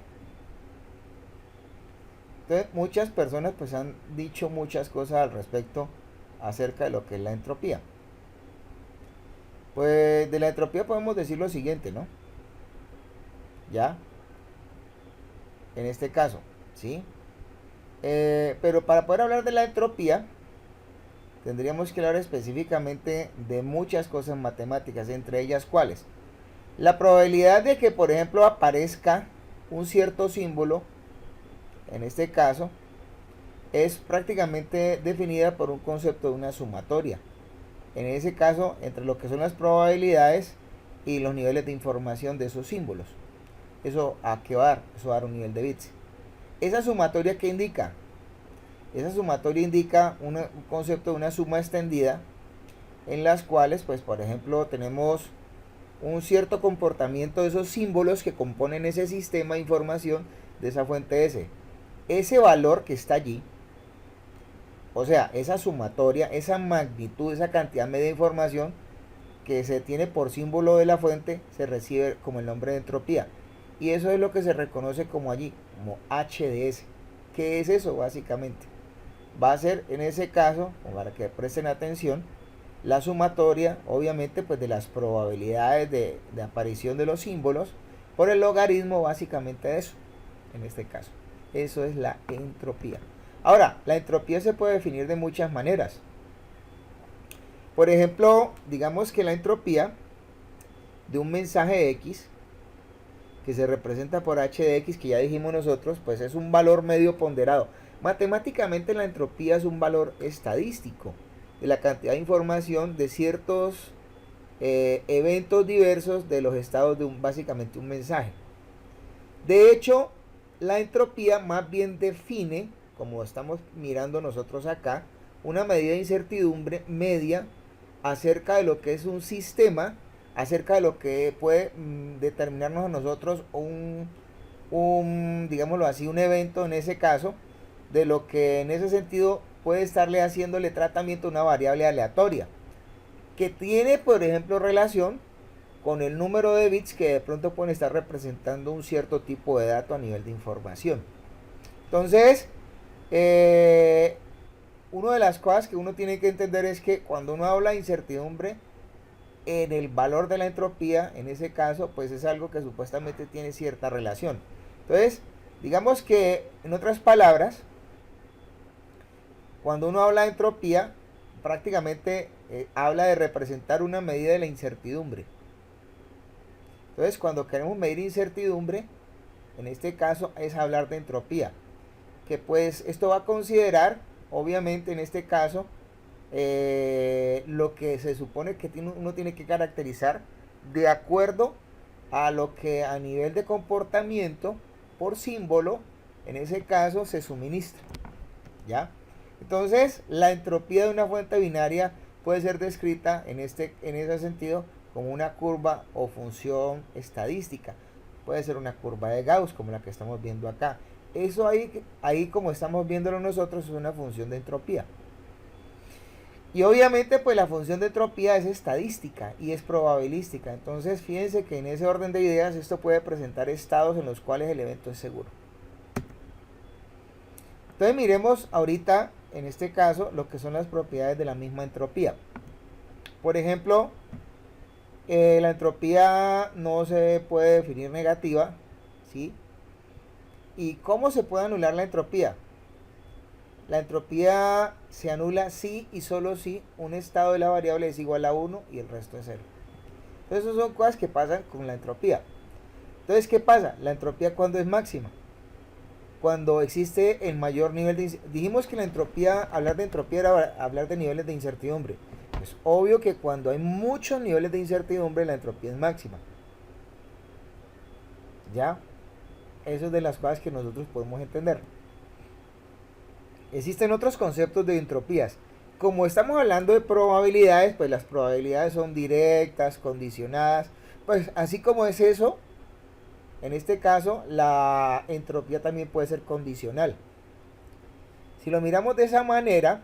Entonces, muchas personas pues han dicho muchas cosas al respecto acerca de lo que es la entropía. Pues de la entropía podemos decir lo siguiente, ¿no? Ya, en este caso, ¿sí? Pero para poder hablar de la entropía, tendríamos que hablar específicamente de muchas cosas matemáticas, entre ellas cuáles. La probabilidad de que, por ejemplo, aparezca un cierto símbolo, en este caso, es prácticamente definida por un concepto de una sumatoria. En ese caso, entre lo que son las probabilidades y los niveles de información de esos símbolos. ¿Eso a qué va a dar? Eso va a dar un nivel de bits. ¿Esa sumatoria qué indica? Esa sumatoria indica un concepto de una suma extendida en las cuales, pues por ejemplo, tenemos un cierto comportamiento de esos símbolos que componen ese sistema de información de esa fuente S. Ese valor que está allí, o sea, esa sumatoria, esa magnitud, esa cantidad media de información que se tiene por símbolo de la fuente, se recibe como el nombre de entropía. Y eso es lo que se reconoce como allí, como H de S. ¿Qué es eso básicamente? Va a ser en ese caso, para que presten atención, la sumatoria obviamente pues de las probabilidades de aparición de los símbolos por el logaritmo básicamente de eso, en este caso. Eso es la entropía. Ahora, la entropía se puede definir de muchas maneras. Por ejemplo, digamos que la entropía de un mensaje X, que se representa por H de X, que ya dijimos nosotros, pues es un valor medio ponderado. Matemáticamente la entropía es un valor estadístico de la cantidad de información de ciertos eventos diversos de los estados de básicamente un mensaje. De hecho, la entropía más bien define, como estamos mirando nosotros acá, una medida de incertidumbre media acerca de lo que es un sistema, acerca de lo que puede determinarnos a nosotros digámoslo así, un evento en ese caso, de lo que en ese sentido puede estarle haciéndole tratamiento a una variable aleatoria, que tiene, por ejemplo, relación con el número de bits que de pronto pueden estar representando un cierto tipo de dato a nivel de información. Entonces, una de las cosas que uno tiene que entender es que cuando uno habla de incertidumbre en el valor de la entropía, en ese caso, pues es algo que supuestamente tiene cierta relación. Entonces, digamos que, en otras palabras, cuando uno habla de entropía, prácticamente habla de representar una medida de la incertidumbre. Entonces, cuando queremos medir incertidumbre, en este caso es hablar de entropía. Que pues esto va a considerar, obviamente en este caso, lo que se supone que uno tiene que caracterizar de acuerdo a lo que a nivel de comportamiento por símbolo, en ese caso, se suministra. ¿Ya? Entonces, la entropía de una fuente binaria puede ser descrita en ese sentido como una curva o función estadística. Puede ser una curva de Gauss, como la que estamos viendo acá. Eso ahí como estamos viéndolo nosotros, es una función de entropía. Y obviamente pues la función de entropía es estadística y es probabilística. Entonces fíjense que en ese orden de ideas esto puede presentar estados en los cuales el evento es seguro. Entonces miremos ahorita, en este caso, lo que son las propiedades de la misma entropía. Por ejemplo, la entropía no se puede definir negativa, ¿sí? ¿Y cómo se puede anular la entropía? La entropía se anula si y solo si un estado de la variable es igual a 1 y el resto es 0. Entonces, esas son cosas que pasan con la entropía. Entonces, ¿qué pasa? La entropía, ¿cuándo es máxima? Cuando existe el mayor nivel de... Dijimos que la entropía, hablar de entropía era hablar de niveles de incertidumbre. Es obvio que cuando hay muchos niveles de incertidumbre, la entropía es máxima. ¿Ya? Eso es de las cosas que nosotros podemos entender. Existen otros conceptos de entropías. Como estamos hablando de probabilidades, pues las probabilidades son directas, condicionadas. Pues así como es eso, en este caso la entropía también puede ser condicional. Si lo miramos de esa manera,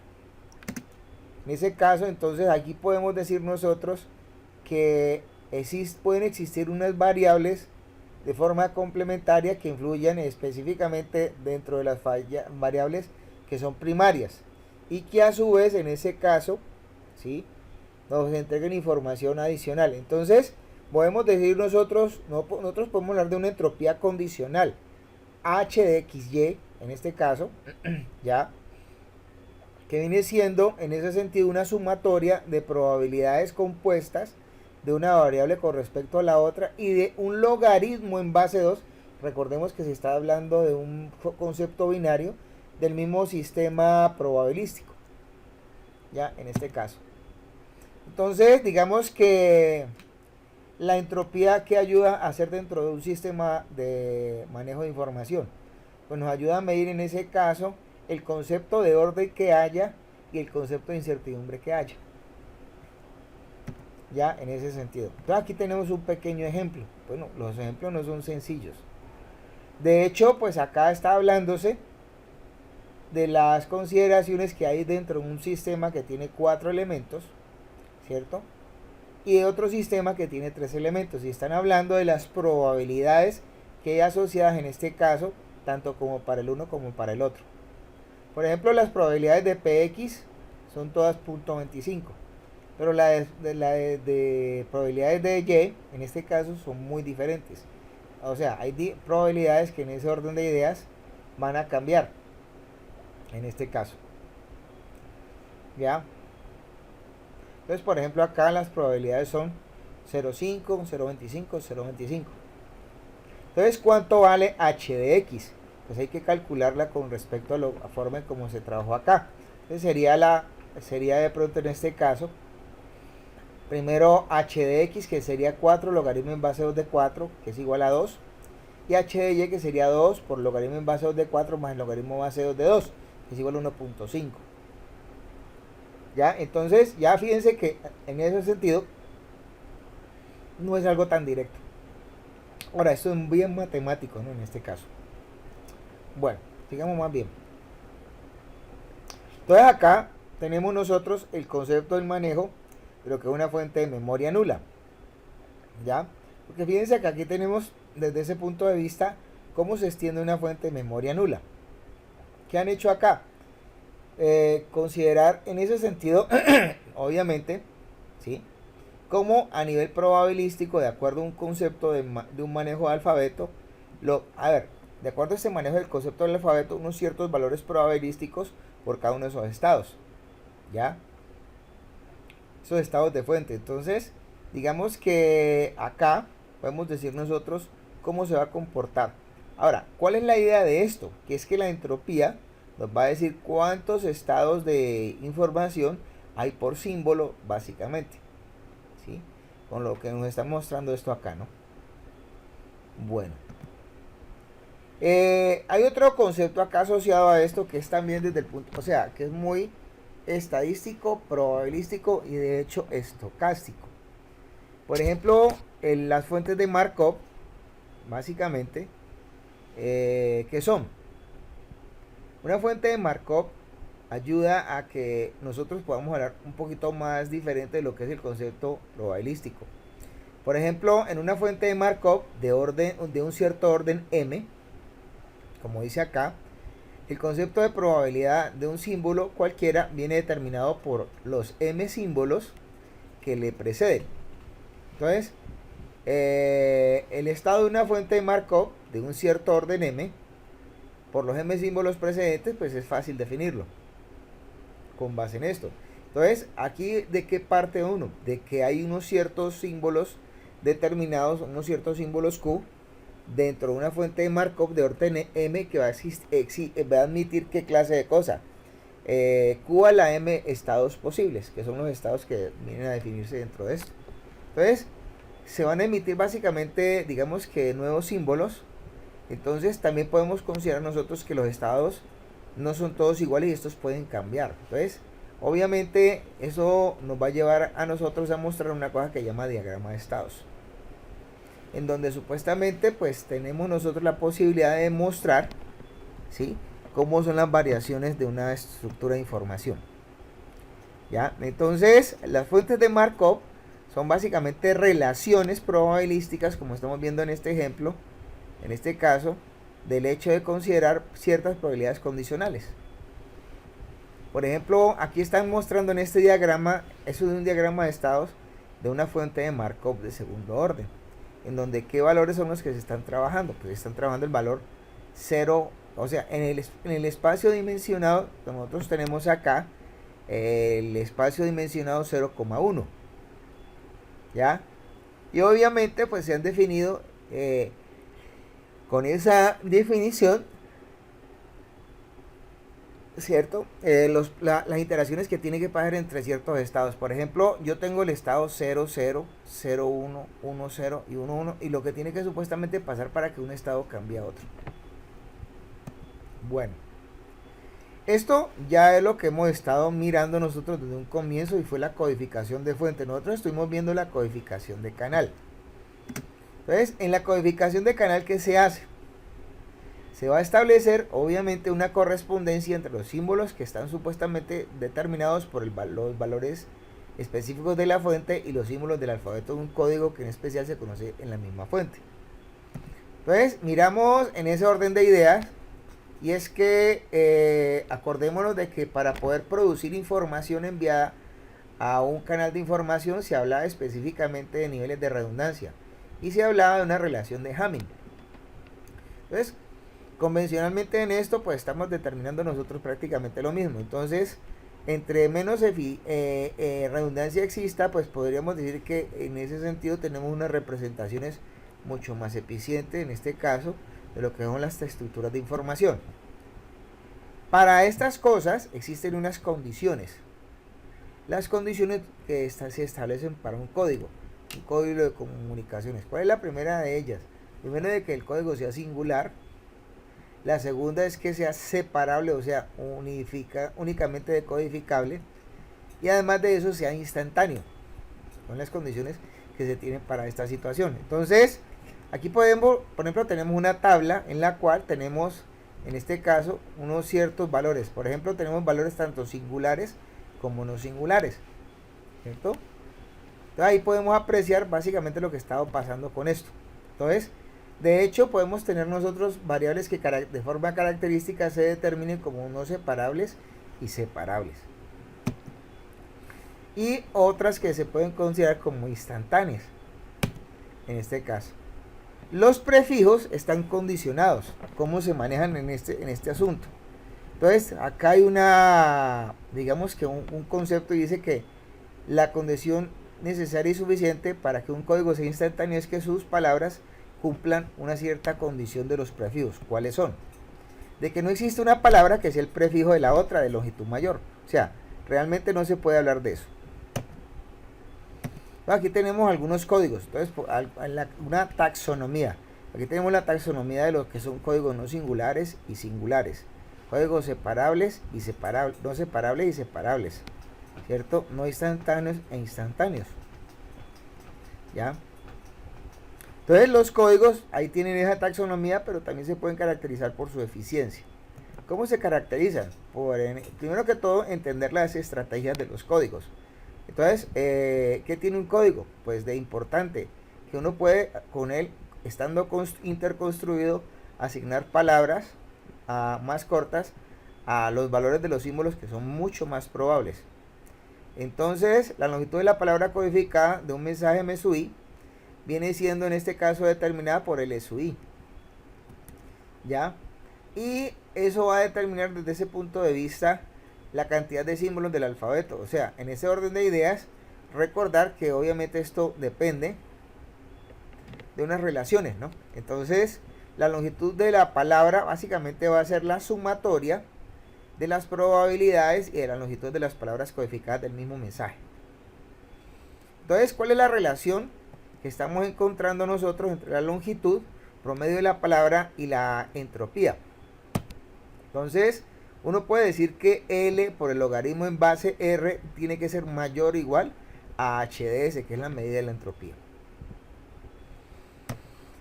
en ese caso, entonces aquí podemos decir nosotros que pueden existir unas variables de forma complementaria que influyan específicamente dentro de las variables que son primarias y que a su vez en ese caso, ¿sí?, nos entreguen información adicional. Entonces podemos decir nosotros podemos hablar de una entropía condicional H de XY en este caso, ¿ya? que viene siendo en ese sentido una sumatoria de probabilidades compuestas de una variable con respecto a la otra y de un logaritmo en base 2. Recordemos que se está hablando de un concepto binario del mismo sistema probabilístico, ya en este caso. Entonces, digamos que la entropía, que ayuda a hacer dentro de un sistema de manejo de información, pues nos ayuda a medir en ese caso el concepto de orden que haya y el concepto de incertidumbre que haya, ya en ese sentido. Entonces aquí tenemos un pequeño ejemplo. Bueno, los ejemplos no son sencillos. De hecho, pues acá está hablándose de las consideraciones que hay dentro de un sistema que tiene 4 elementos, ¿cierto? Y de otro sistema que tiene 3 elementos. Y están hablando de las probabilidades que hay asociadas en este caso, tanto como para el uno como para el otro. Por ejemplo, las probabilidades de Px son todas 0.25. Pero de probabilidades de Y, en este caso, son muy diferentes. O sea, hay probabilidades que en ese orden de ideas van a cambiar. En este caso. ¿Ya? Entonces, por ejemplo, acá las probabilidades son 0.5, 0.25, 0.25. Entonces, ¿cuánto vale h de x? Pues hay que calcularla con respecto a la forma en cómo se trabajó acá. Entonces sería de pronto en este caso, primero h de x, que sería 4 logaritmo en base 2 de 4, que es igual a 2. Y h de y, que sería 2 por logaritmo en base 2 de 4 más el logaritmo base 2 de 2, que es igual a 1.5. ¿Ya? Entonces, ya fíjense que en ese sentido no es algo tan directo. Ahora, esto es bien matemático, ¿no? En este caso. Bueno, sigamos más bien. Entonces acá tenemos nosotros el concepto del manejo de lo que es una fuente de memoria nula. ¿Ya? Porque fíjense que aquí tenemos desde ese punto de vista cómo se extiende una fuente de memoria nula. ¿Qué han hecho acá? Considerar en ese sentido, obviamente, ¿sí? Como a nivel probabilístico, de acuerdo a un concepto de un manejo de alfabeto, de acuerdo a este manejo del concepto del alfabeto, unos ciertos valores probabilísticos por cada uno de esos estados, ¿ya? Esos estados de fuente. Entonces, digamos que acá podemos decir nosotros cómo se va a comportar. Ahora, ¿cuál es la idea de esto? Que es que la entropía nos va a decir cuántos estados de información hay por símbolo, básicamente. ¿Sí? Con lo que nos está mostrando esto acá, ¿no? Bueno. Hay otro concepto acá asociado a esto que es también desde el punto, o sea, que es muy estadístico, probabilístico y de hecho estocástico. Por ejemplo, las fuentes de Markov, básicamente, ¿qué son? Una fuente de Markov ayuda a que nosotros podamos hablar un poquito más diferente de lo que es el concepto probabilístico. Por ejemplo, en una fuente de Markov de un cierto orden m, como dice acá, el concepto de probabilidad de un símbolo cualquiera viene determinado por los m símbolos que le preceden. Entonces, el estado de una fuente de Markov de un cierto orden m, por los m símbolos precedentes, pues es fácil definirlo con base en esto. Entonces, aquí, ¿de qué parte uno? De que hay unos ciertos símbolos determinados, unos ciertos símbolos Q, dentro de una fuente de Markov de orden m que va a admitir qué clase de cosa. Q a la m estados posibles, que son los estados que vienen a definirse dentro de esto. Entonces, se van a emitir básicamente, digamos que nuevos símbolos. Entonces, también podemos considerar nosotros que los estados no son todos iguales y estos pueden cambiar. Entonces, obviamente, eso nos va a llevar a nosotros a mostrar una cosa que se llama diagrama de estados, en donde supuestamente pues tenemos nosotros la posibilidad de demostrar, ¿sí?, cómo son las variaciones de una estructura de información. ¿Ya? Entonces, las fuentes de Markov son básicamente relaciones probabilísticas, como estamos viendo en este ejemplo, en este caso, del hecho de considerar ciertas probabilidades condicionales. Por ejemplo, aquí están mostrando en este diagrama, eso es un diagrama de estados de una fuente de Markov de segundo orden, en donde qué valores son los que se están trabajando. Pues están trabajando el valor 0, o sea, en el espacio dimensionado que nosotros tenemos acá, el espacio dimensionado 0,1, ¿ya? Y obviamente pues se han definido con esa definición, ¿cierto? Las interacciones que tiene que pasar entre ciertos estados. Por ejemplo, yo tengo el estado 0, 0, 0, 1, 1, 0 y 1, 1, y lo que tiene que supuestamente pasar para que un estado cambie a otro. Bueno, esto ya es lo que hemos estado mirando nosotros desde un comienzo, y fue la codificación de fuente. Nosotros estuvimos viendo la codificación de canal. Entonces, en la codificación de canal, ¿qué se hace? Se va a establecer obviamente una correspondencia entre los símbolos que están supuestamente determinados por los valores específicos de la fuente y los símbolos del alfabeto de un código que en especial se conoce en la misma fuente. Entonces miramos en ese orden de ideas, y es que acordémonos de que para poder producir información enviada a un canal de información se hablaba específicamente de niveles de redundancia y se hablaba de una relación de Hamming. Entonces, convencionalmente en esto pues estamos determinando nosotros prácticamente lo mismo. Entonces, entre menos redundancia exista, pues podríamos decir que en ese sentido tenemos unas representaciones mucho más eficientes, en este caso, de lo que son las estructuras de información. Para estas cosas existen unas condiciones. Las condiciones que se establecen para un código de comunicaciones. ¿Cuál es la primera de ellas? Primero, de que el código sea singular. La segunda es que sea separable, o sea, únicamente decodificable. Y además de eso, sea instantáneo. Son las condiciones que se tienen para esta situación. Entonces, aquí podemos, por ejemplo, tenemos una tabla en la cual tenemos, en este caso, unos ciertos valores. Por ejemplo, tenemos valores tanto singulares como no singulares, ¿cierto? Entonces, ahí podemos apreciar básicamente lo que está pasando con esto. Entonces, de hecho, podemos tener nosotros variables que de forma característica se determinen como no separables y separables. Y otras que se pueden considerar como instantáneas, en este caso. Los prefijos están condicionados. ¿Cómo se manejan en este asunto? Entonces, acá hay digamos que un concepto, y dice que la condición necesaria y suficiente para que un código sea instantáneo es que sus palabras cumplan una cierta condición de los prefijos. ¿Cuáles son? De que no existe una palabra que sea el prefijo de la otra de longitud mayor. O sea, realmente no se puede hablar de eso. Aquí tenemos algunos códigos. Entonces, una taxonomía. Aquí tenemos la taxonomía de lo que son códigos no singulares y singulares. Códigos separables y separables, no separables y separables, ¿cierto? No instantáneos e instantáneos. ¿Ya? Entonces los códigos ahí tienen esa taxonomía, pero también se pueden caracterizar por su eficiencia. ¿Cómo se caracterizan? Primero que todo, entender las estrategias de los códigos. Entonces, ¿qué tiene un código? Pues de importante, que uno puede con él, estando interconstruido, asignar palabras más cortas a los valores de los símbolos que son mucho más probables. Entonces, la longitud de la palabra codificada de un mensaje MSUI viene siendo en este caso determinada por el SUI, ¿ya? Y eso va a determinar desde ese punto de vista la cantidad de símbolos del alfabeto. O sea, en ese orden de ideas, recordar que obviamente esto depende de unas relaciones, ¿no? Entonces, la longitud de la palabra básicamente va a ser la sumatoria de las probabilidades y de la longitud de las palabras codificadas del mismo mensaje. Entonces, ¿cuál es la relación que estamos encontrando nosotros entre la longitud promedio de la palabra y la entropía? Entonces, uno puede decir que L por el logaritmo en base R tiene que ser mayor o igual a HDS, que es la medida de la entropía.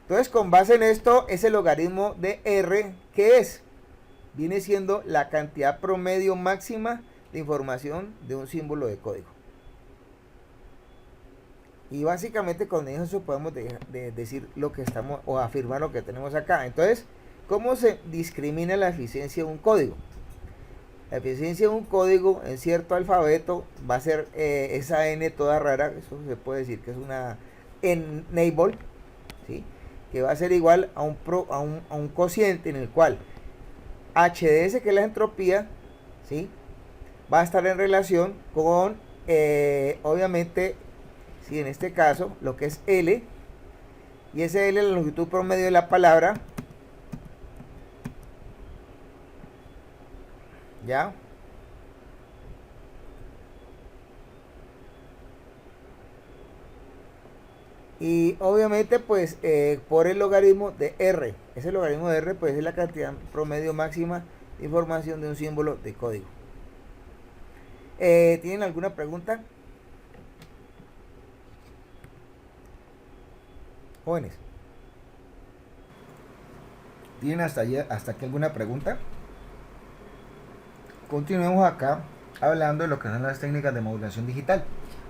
Entonces, con base en esto, ese logaritmo de R, ¿qué es? Viene siendo la cantidad promedio máxima de información de un símbolo de código. Y básicamente con eso podemos decir lo que estamos, o afirmar lo que tenemos acá. Entonces, ¿cómo se discrimina la eficiencia de un código? La eficiencia de un código en cierto alfabeto va a ser esa n toda rara, eso se puede decir que es una enable, ¿sí? Que va a ser igual a un cociente en el cual HDS, que es la entropía, ¿sí? va a estar en relación con, obviamente, si en este caso, lo que es L, y ese L es la longitud promedio de la palabra, ¿ya? Y obviamente pues por el logaritmo de R. Ese logaritmo de R pues es la cantidad promedio máxima de información de un símbolo de código. ¿Tienen alguna pregunta? Jóvenes. ¿Tienen hasta aquí alguna pregunta? Continuemos acá hablando de lo que son las técnicas de modulación digital.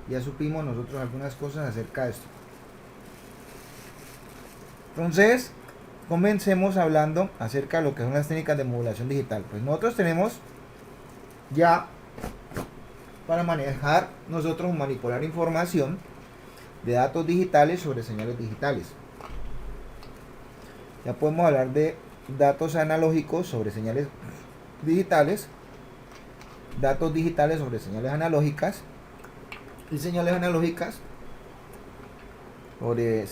Ya supimos nosotros algunas cosas acerca de esto. Entonces, comencemos hablando acerca de lo que son las técnicas de modulación digital. Pues nosotros tenemos ya para manejar nosotros manipular información de datos digitales sobre señales digitales. Ya podemos hablar de datos analógicos sobre señales digitales, datos digitales sobre señales analógicas y señales analógicas sobre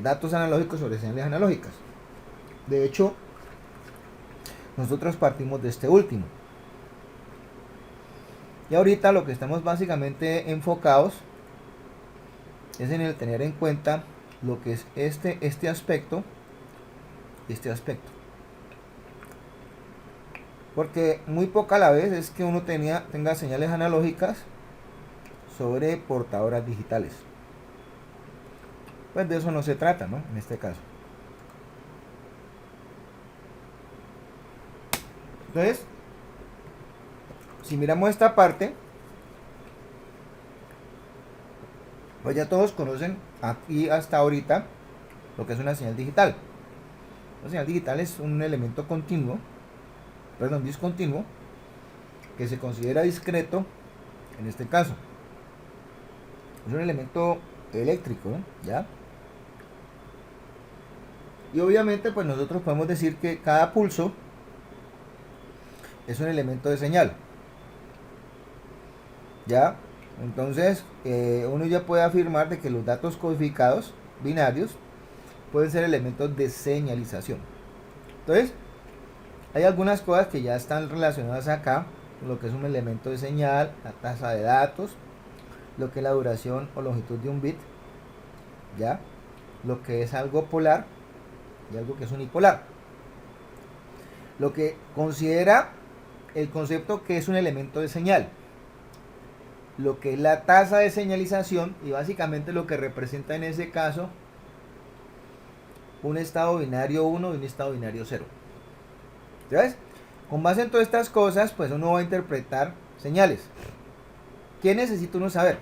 datos analógicos sobre señales analógicas. De hecho, nosotros partimos de este último. Y ahorita lo que estamos básicamente enfocados es en el tener en cuenta lo que es este aspecto. Porque muy poca la vez es que uno tenga señales analógicas sobre portadoras digitales. Pues de eso no se trata, ¿no? En este caso. Entonces, si miramos esta parte, pues ya todos conocen aquí hasta ahorita lo que es una señal digital. La señal digital es un elemento discontinuo, que se considera discreto en este caso. Es un elemento eléctrico, ¿no? ¿Ya? Y obviamente pues nosotros podemos decir que cada pulso es un elemento de señal. ¿Ya? Entonces uno ya puede afirmar de que los datos codificados binarios pueden ser elementos de señalización. Entonces hay algunas cosas que ya están relacionadas acá, lo que es un elemento de señal, la tasa de datos, lo que es la duración o longitud de un bit, ¿ya? Lo que es algo polar y algo que es unipolar. Lo que considera el concepto que es un elemento de señal, lo que es la tasa de señalización y básicamente lo que representa en ese caso un estado binario 1 y un estado binario 0. ¿Sabes? Con base en todas estas cosas, pues uno va a interpretar señales. ¿Qué necesita uno saber?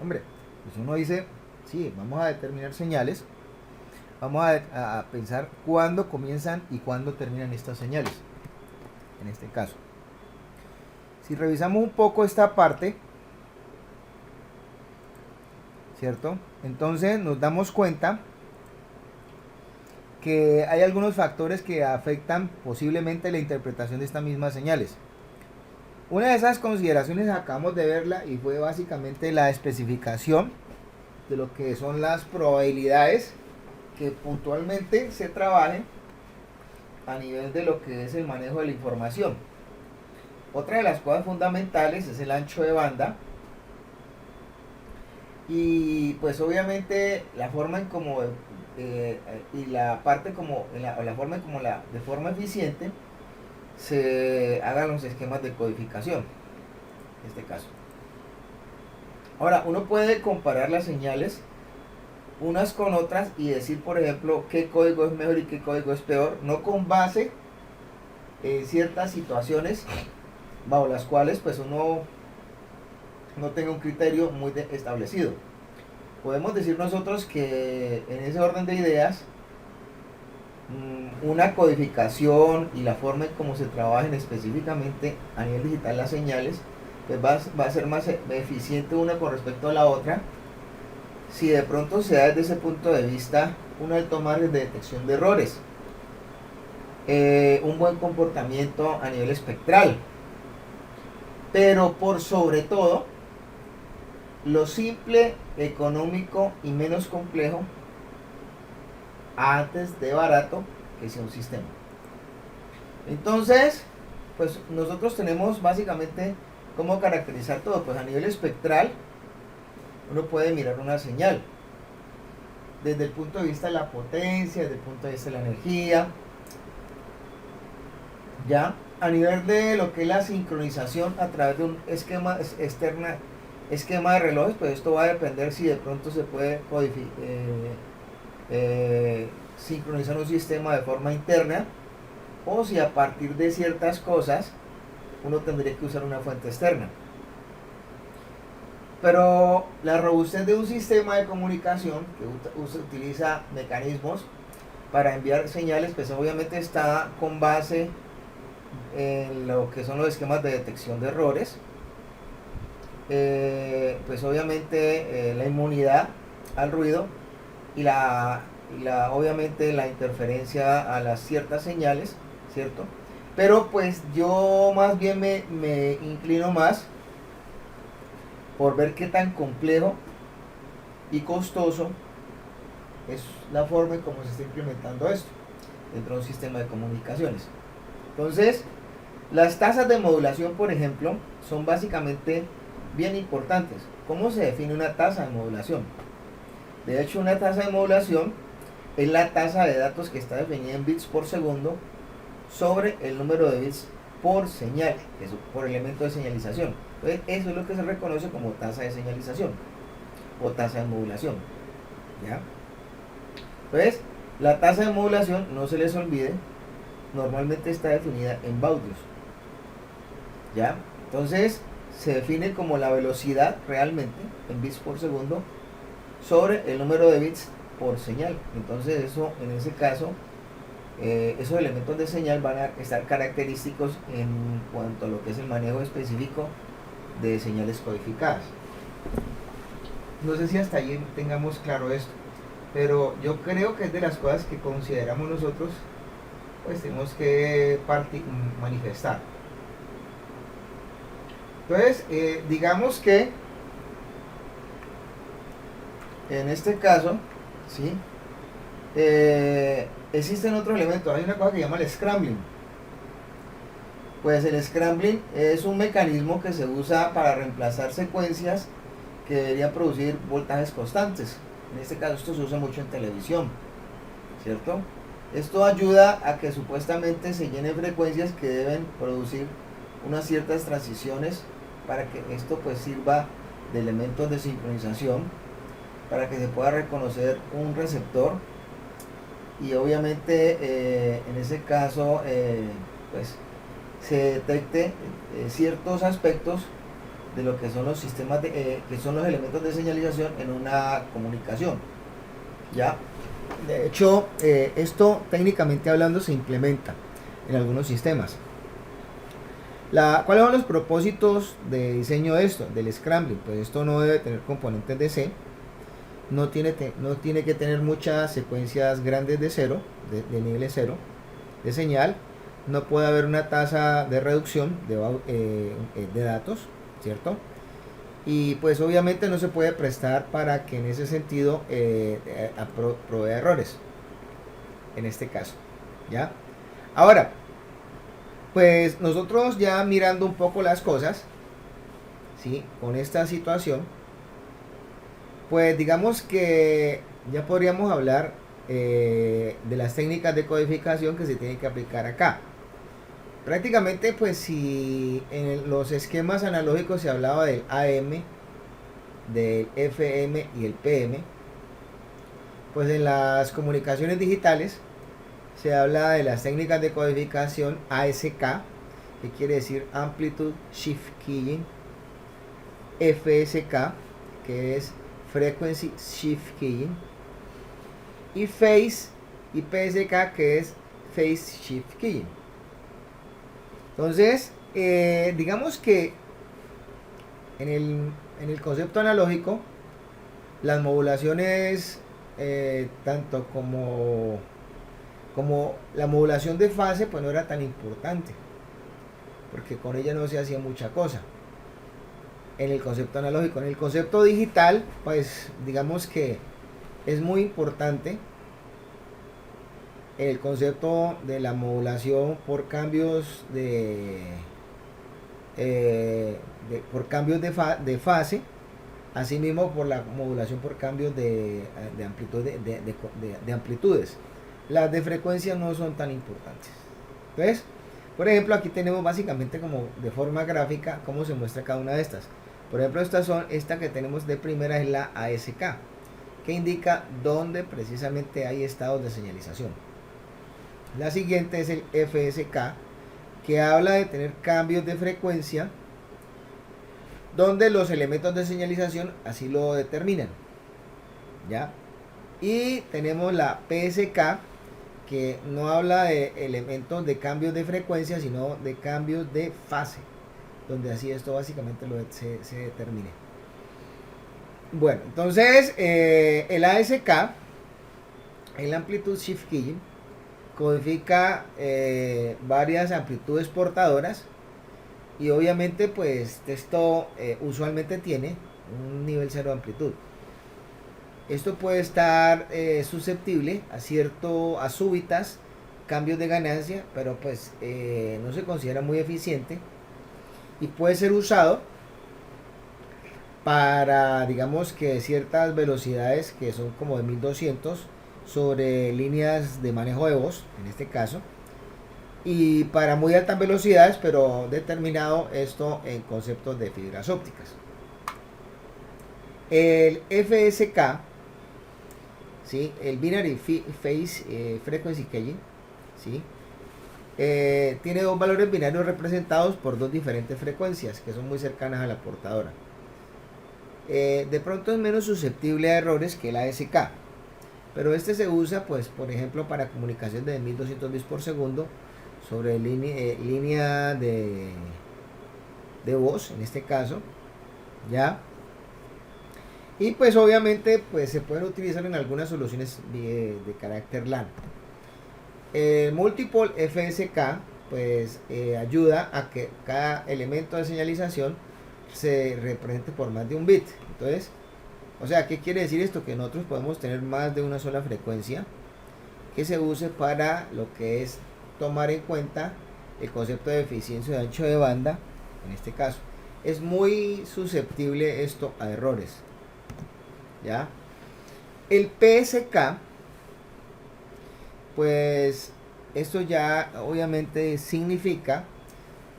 Hombre, pues uno dice, sí, vamos a determinar señales, vamos a pensar cuándo comienzan y cuándo terminan estas señales, en este caso. Si revisamos un poco esta parte, ¿cierto? Entonces nos damos cuenta que hay algunos factores que afectan posiblemente la interpretación de estas mismas señales. Una de esas consideraciones acabamos de verla y fue básicamente la especificación de lo que son las probabilidades que puntualmente se trabajen a nivel de lo que es el manejo de la información. Otra de las cosas fundamentales es el ancho de banda y pues obviamente la forma en como y la parte como la forma en como de forma eficiente se hagan los esquemas de codificación en este caso. Ahora uno puede comparar las señales unas con otras y decir por ejemplo qué código es mejor y qué código es peor, no con base en ciertas situaciones bajo las cuales pues uno no tenga un criterio muy establecido. Podemos decir nosotros que en ese orden de ideas una codificación y la forma en cómo se trabajen específicamente a nivel digital las señales pues va a ser más eficiente una con respecto a la otra si de pronto se da desde ese punto de vista un alto margen de detección de errores, un buen comportamiento a nivel espectral, Pero por sobre todo, lo simple, económico y menos complejo antes de barato que sea un sistema. Entonces, pues nosotros tenemos básicamente cómo caracterizar todo. Pues a nivel espectral, uno puede mirar una señal desde el punto de vista de la potencia, desde el punto de vista de la energía. Ya a nivel de lo que es la sincronización a través de un esquema de relojes, pues esto va a depender si de pronto se puede sincronizar un sistema de forma interna o si a partir de ciertas cosas uno tendría que usar una fuente externa. Pero la robustez de un sistema de comunicación que utiliza mecanismos para enviar señales, pues obviamente está con base en lo que son los esquemas de detección de errores, pues obviamente la inmunidad al ruido y obviamente la interferencia a las ciertas señales, ¿cierto? Pero pues yo más bien me inclino más por ver qué tan complejo y costoso es la forma en cómo se está implementando esto dentro de un sistema de comunicaciones. Entonces, las tasas de modulación, por ejemplo, son básicamente bien importantes. ¿Cómo se define una tasa de modulación? De hecho, una tasa de modulación es la tasa de datos que está definida en bits por segundo sobre el número de bits por señal, por elemento de señalización. Entonces, eso es lo que se reconoce como tasa de señalización o tasa de modulación. ¿Ya? Entonces, la tasa de modulación, no se les olvide, normalmente está definida en baudios. ¿Ya? Entonces, se define como la velocidad realmente en bits por segundo sobre el número de bits por señal. Entonces, eso, en ese caso, esos elementos de señal van a estar característicos en cuanto a lo que es el manejo específico de señales codificadas. No sé si hasta ahí tengamos claro esto, pero yo creo que es de las cosas que consideramos nosotros, pues tenemos que manifestar. Entonces, digamos que en este caso, ¿sí? Existen otros elementos. Hay una cosa que se llama el scrambling. Pues el scrambling es un mecanismo que se usa para reemplazar secuencias que deberían producir voltajes constantes. En este caso esto se usa mucho en televisión, ¿cierto? Esto ayuda a que supuestamente se llenen frecuencias que deben producir unas ciertas transiciones para que esto pues sirva de elementos de sincronización, para que se pueda reconocer un receptor y obviamente en ese caso pues se detecte ciertos aspectos de lo que son los sistemas que son los elementos de señalización en una comunicación. Ya, de hecho esto técnicamente hablando se implementa en algunos sistemas. ¿Cuáles son los propósitos de diseño de esto, del scrambling? Pues esto no debe tener componentes de C, no tiene que tener muchas secuencias grandes de cero, de niveles cero, de señal. No puede haber una tasa de reducción de datos, ¿cierto? Y pues obviamente no se puede prestar para que en ese sentido provea errores, en este caso, ¿ya? Ahora, pues nosotros ya mirando un poco las cosas, ¿sí? Con esta situación, pues digamos que ya podríamos hablar de las técnicas de codificación que se tienen que aplicar acá. Prácticamente pues si en los esquemas analógicos se hablaba del AM, del FM y el PM, pues en las comunicaciones digitales se habla de las técnicas de codificación ASK, que quiere decir Amplitude Shift Keying, FSK, que es Frequency Shift Keying, y Phase y PSK, que es Phase Shift Keying. Entonces, digamos que en el concepto analógico, las modulaciones, tanto como la modulación de fase, pues no era tan importante, porque con ella no se hacía mucha cosa. en el concepto analógico. En el concepto digital, pues digamos que es muy importante el concepto de la modulación por cambios por cambios de fase, asimismo por la modulación por cambios de amplitud de amplitudes. Las de frecuencia no son tan importantes. Entonces, por ejemplo, aquí tenemos básicamente como de forma gráfica cómo se muestra cada una de estas. Por ejemplo, esta que tenemos de primera es la ASK, que indica dónde precisamente hay estados de señalización. La siguiente es el FSK, que habla de tener cambios de frecuencia donde los elementos de señalización así lo determinan, ¿ya? Y tenemos la PSK, que no habla de elementos de cambios de frecuencia, sino de cambios de fase, donde así esto básicamente se determine. Bueno, entonces el ASK, el Amplitude Shift Keying, codifica varias amplitudes portadoras, y obviamente pues esto usualmente tiene un nivel 0 de amplitud. Esto puede estar susceptible a súbitas cambios de ganancia, pero pues no se considera muy eficiente y puede ser usado para, digamos, que ciertas velocidades que son como de 1200 sobre líneas de manejo de voz, en este caso, y para muy altas velocidades, pero determinado esto en conceptos de fibras ópticas. El FSK, ¿sí? El Binary Phase Frequency Keying, ¿sí? Tiene dos valores binarios representados por dos diferentes frecuencias que son muy cercanas a la portadora. De pronto es menos susceptible a errores que el ASK, pero este se usa, pues, por ejemplo, para comunicación de 1200 bits por segundo sobre línea de voz, en este caso, ¿ya? Y pues obviamente pues se pueden utilizar en algunas soluciones de carácter LAN. El Multiple FSK pues ayuda a que cada elemento de señalización se represente por más de un bit. Entonces, o sea, ¿qué quiere decir esto? Que nosotros podemos tener más de una sola frecuencia que se use para lo que es tomar en cuenta el concepto de eficiencia de ancho de banda. En este caso es muy susceptible esto a errores, ¿ya? El PSK, pues esto ya obviamente significa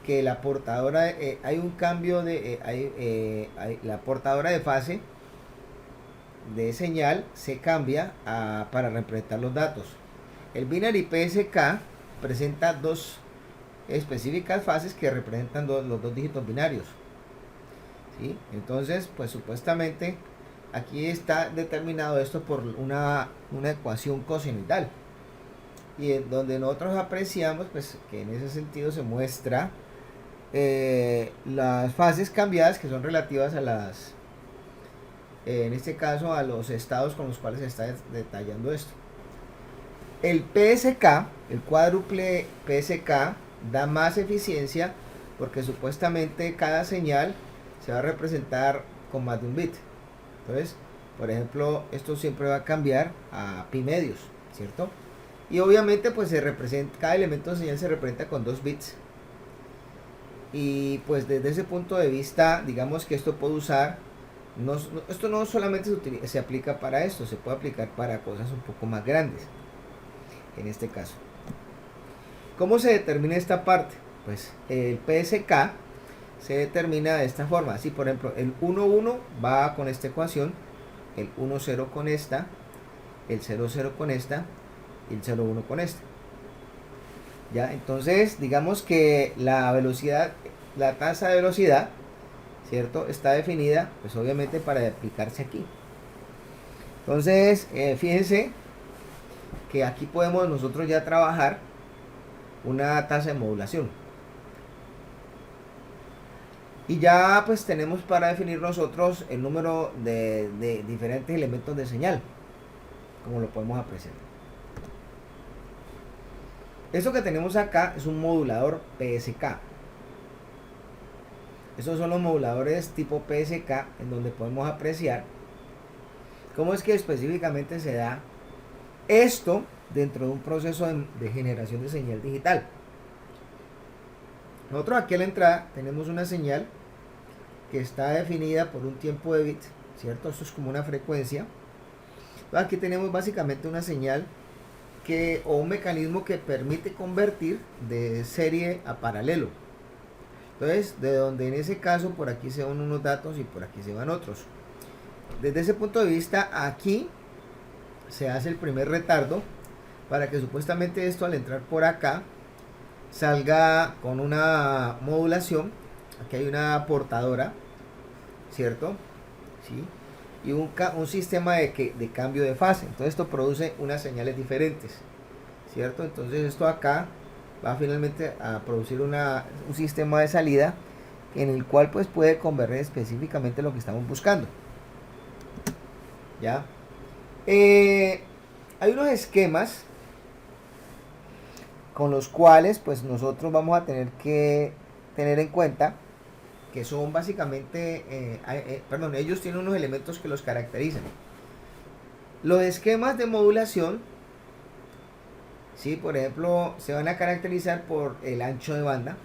que la portadora hay un cambio de la portadora de fase de señal se cambia para representar los datos. El Binary PSK presenta dos específicas fases que representan los dos dígitos binarios, ¿sí? Entonces, pues supuestamente aquí está determinado esto por una ecuación cosenoidal, y en donde nosotros apreciamos pues que en ese sentido se muestra las fases cambiadas, que son relativas a las en este caso a los estados con los cuales se está detallando esto. El PSK, el cuádruple PSK, da más eficiencia porque supuestamente cada señal se va a representar con más de un bit. Entonces, por ejemplo, esto siempre va a cambiar a pi medios, ¿cierto? Y obviamente pues cada elemento de señal se representa con 2 bits. Y pues desde ese punto de vista, digamos que esto puede usar, esto no solamente se aplica para esto, se puede aplicar para cosas un poco más grandes. En este caso, ¿cómo se determina esta parte? Pues el PSK se determina de esta forma. Así, por ejemplo, el 1,1 va con esta ecuación, el 1,0 con esta, el 0,0 con esta y el 0,1 con esta. Ya, entonces digamos que la velocidad, la tasa de velocidad, ¿cierto? Está definida, pues obviamente para aplicarse aquí. Entonces, fíjense que aquí podemos nosotros ya trabajar una tasa de modulación. Y ya pues tenemos para definir nosotros el número de diferentes elementos de señal, como lo podemos apreciar. Esto que tenemos acá es un modulador PSK. Esos son los moduladores tipo PSK, en donde podemos apreciar cómo es que específicamente se da esto dentro de un proceso de generación de señal digital. Nosotros aquí a la entrada tenemos una señal que está definida por un tiempo de bit, ¿cierto? Esto es como una frecuencia. Aquí tenemos básicamente una señal o un mecanismo que permite convertir de serie a paralelo. Entonces, de donde en ese caso por aquí se van unos datos y por aquí se van otros. Desde ese punto de vista, aquí se hace el primer retardo para que supuestamente esto al entrar por acá salga con una modulación. Aquí hay una portadora, ¿cierto? ¿Sí? Y un sistema de cambio de fase. Entonces esto produce unas señales diferentes, ¿cierto? Entonces esto acá va finalmente a producir un sistema de salida en el cual pues puede converger específicamente lo que estamos buscando. ¿Ya? Hay unos esquemas con los cuales pues nosotros vamos a tener que tener en cuenta que son básicamente, ellos tienen unos elementos que los caracterizan. Los esquemas de modulación, ¿sí? Por ejemplo, se van a caracterizar por el ancho de banda,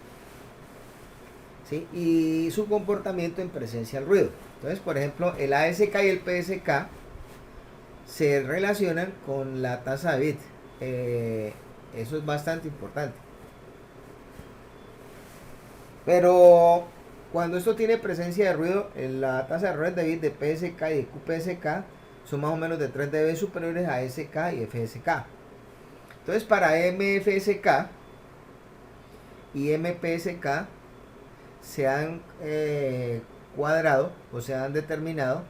¿sí? Y su comportamiento en presencia al ruido. Entonces, por ejemplo, el ASK y el PSK se relacionan con la tasa de bit. Eso es bastante importante. Pero cuando esto tiene presencia de ruido, la tasa de errores de bit de PSK y de QPSK son más o menos de 3 dB superiores a SK y FSK. Entonces, para MFSK y MPSK se han cuadrado o se han determinado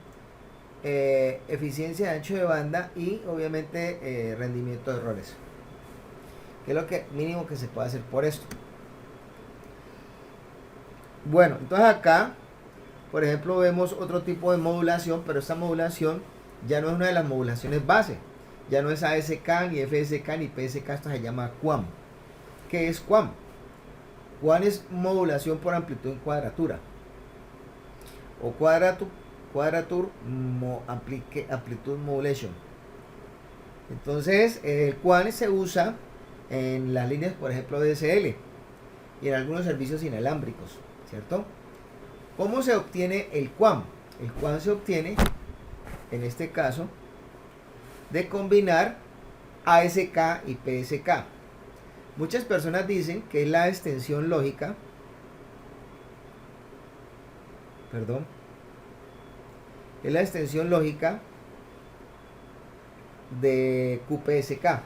eficiencia de ancho de banda y obviamente rendimiento de errores, que es lo que mínimo que se puede hacer por esto. Bueno, entonces acá, por ejemplo, vemos otro tipo de modulación, pero esta modulación ya no es una de las modulaciones base. Ya no es ASK, ni FSK, ni PSK, esto se llama QAM. ¿Qué es QAM? QAM es modulación por amplitud en cuadratura. O Quadrature Amplitude Modulation. Entonces, el QAM se usa en las líneas, por ejemplo, DSL y en algunos servicios inalámbricos, ¿cierto? ¿Cómo se obtiene el QAM? El QAM se obtiene, en este caso, de combinar ASK y PSK. Muchas personas dicen que es la extensión lógica, es la extensión lógica de QPSK.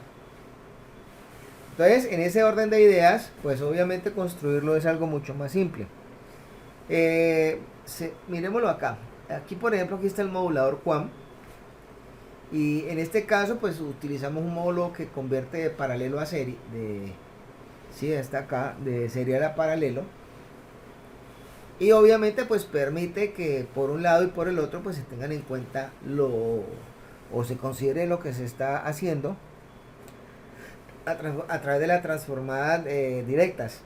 Entonces, en ese orden de ideas, pues obviamente construirlo es algo mucho más simple. Miremoslo acá. Aquí, por ejemplo, aquí está el modulador QAM. Y en este caso, pues utilizamos un módulo que convierte de paralelo a serie. Está acá, de serial a paralelo. Y obviamente, pues permite que por un lado y por el otro, pues se tengan en cuenta o se considere lo que se está haciendo a través de las transformadas directas,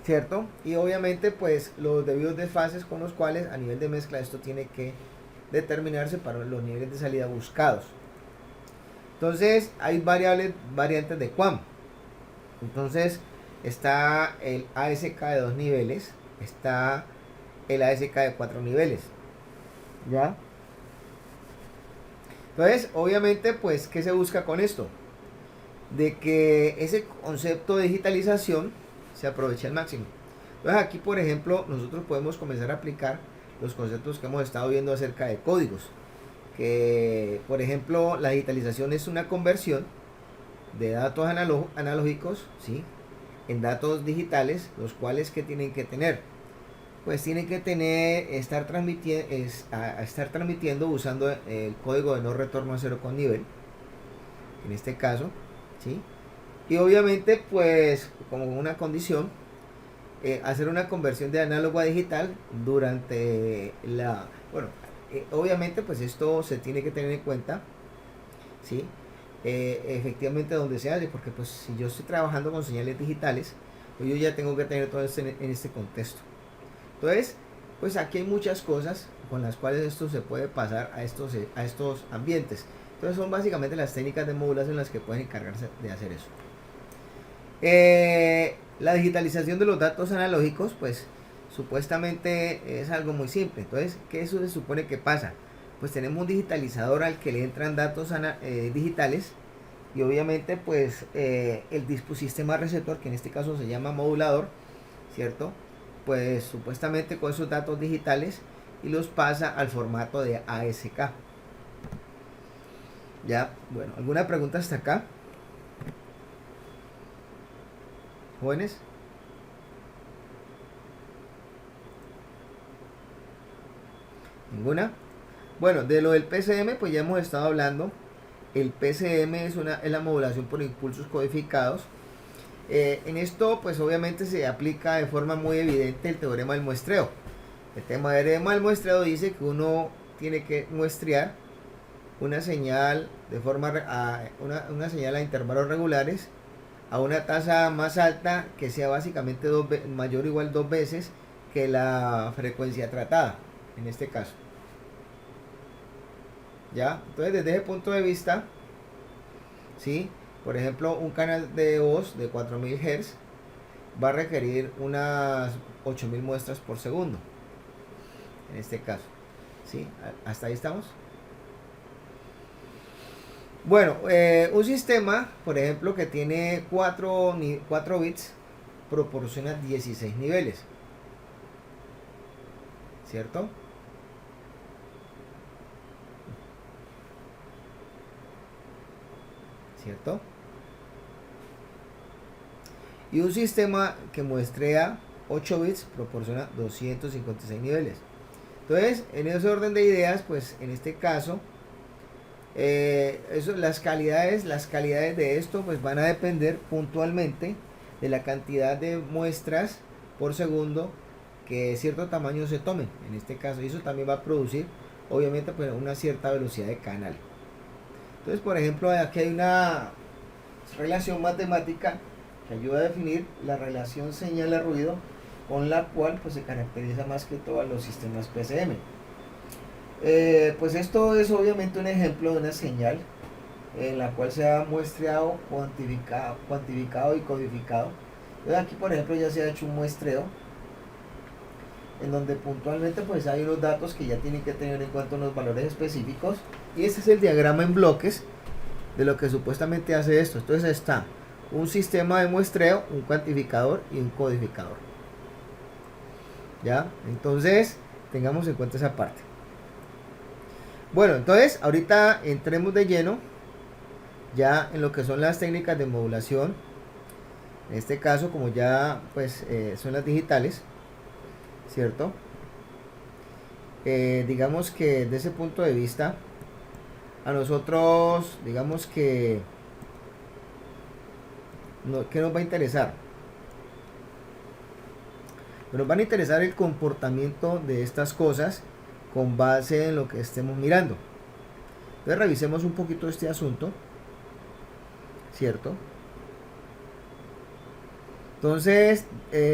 ¿cierto? Y obviamente pues los debidos desfases con los cuales a nivel de mezcla esto tiene que determinarse para los niveles de salida buscados. Entonces hay variantes de QAM. Entonces está el ASK de 2 niveles, está el ASK de 4 niveles, ¿ya? Entonces obviamente pues ¿qué se busca con esto? De que ese concepto de digitalización se aproveche al máximo. Entonces aquí, por ejemplo, nosotros podemos comenzar a aplicar los conceptos que hemos estado viendo acerca de códigos. Que, por ejemplo, la digitalización es una conversión de datos analógicos, ¿sí?, en datos digitales, los cuales que tienen que tener. Pues tienen que estar transmitiendo usando el código de no retorno a cero con nivel, en este caso, ¿sí? Y obviamente pues como una condición hacer una conversión de análogo a digital durante obviamente pues esto se tiene que tener en cuenta, ¿sí? Efectivamente donde se hace, porque pues si yo estoy trabajando con señales digitales, pues yo ya tengo que tener todo esto en este contexto. Entonces, pues aquí hay muchas cosas con las cuales esto se puede pasar a estos ambientes. Entonces son básicamente las técnicas de modulación las que pueden encargarse de hacer eso. La digitalización de los datos analógicos, pues supuestamente es algo muy simple. Entonces, ¿qué eso se supone que pasa? Pues tenemos un digitalizador al que le entran datos digitales y obviamente pues el sistema receptor, que en este caso se llama modulador, ¿cierto? Pues supuestamente con esos datos digitales y los pasa al formato de ASK. Ya, bueno, ¿alguna pregunta hasta acá? ¿Jóvenes? ¿Ninguna? Bueno, de lo del PCM pues ya hemos estado hablando. El PCM es la modulación por impulsos codificados. En esto pues obviamente se aplica de forma muy evidente el teorema del muestreo. El teorema del muestreo dice que uno tiene que muestrear una señal de forma una señal a intervalos regulares a una tasa más alta que sea básicamente mayor o igual 2 veces que la frecuencia tratada en este caso. ¿Ya? Entonces desde ese punto de vista, ¿sí? Por ejemplo, un canal de voz de 4000 Hz va a requerir unas 8000 muestras por segundo. En este caso. ¿Sí? ¿Hasta ahí estamos? Bueno, un sistema, por ejemplo, que tiene 4 bits, proporciona 16 niveles. ¿Cierto? ¿Cierto? Y un sistema que muestrea 8 bits proporciona 256 niveles. Entonces, en ese orden de ideas, pues en este caso, las calidades de esto pues van a depender puntualmente de la cantidad de muestras por segundo que cierto tamaño se tomen en este caso, y eso también va a producir obviamente pues una cierta velocidad de canal. Entonces, por ejemplo, aquí hay una relación matemática que ayuda a definir la relación señal a ruido, con la cual pues se caracteriza más que todo a los sistemas PCM. Pues esto es obviamente un ejemplo de una señal en la cual se ha muestreado, cuantificado y codificado. Entonces aquí, por ejemplo, ya se ha hecho un muestreo en donde puntualmente pues hay unos datos que ya tienen que tener en cuenta unos valores específicos, y este es el diagrama en bloques de lo que supuestamente hace esto. Entonces está un sistema de muestreo, un cuantificador y un codificador. ¿Ya? Entonces tengamos en cuenta esa parte. Bueno, entonces ahorita entremos de lleno ya en lo que son las técnicas de modulación. En este caso, como ya pues son las digitales, ¿cierto? Digamos que desde ese punto de vista, a nosotros, digamos que ¿qué nos va a interesar? Nos van a interesar el comportamiento de estas cosas con base en lo que estemos mirando. Entonces revisemos un poquito este asunto, ¿cierto? Entonces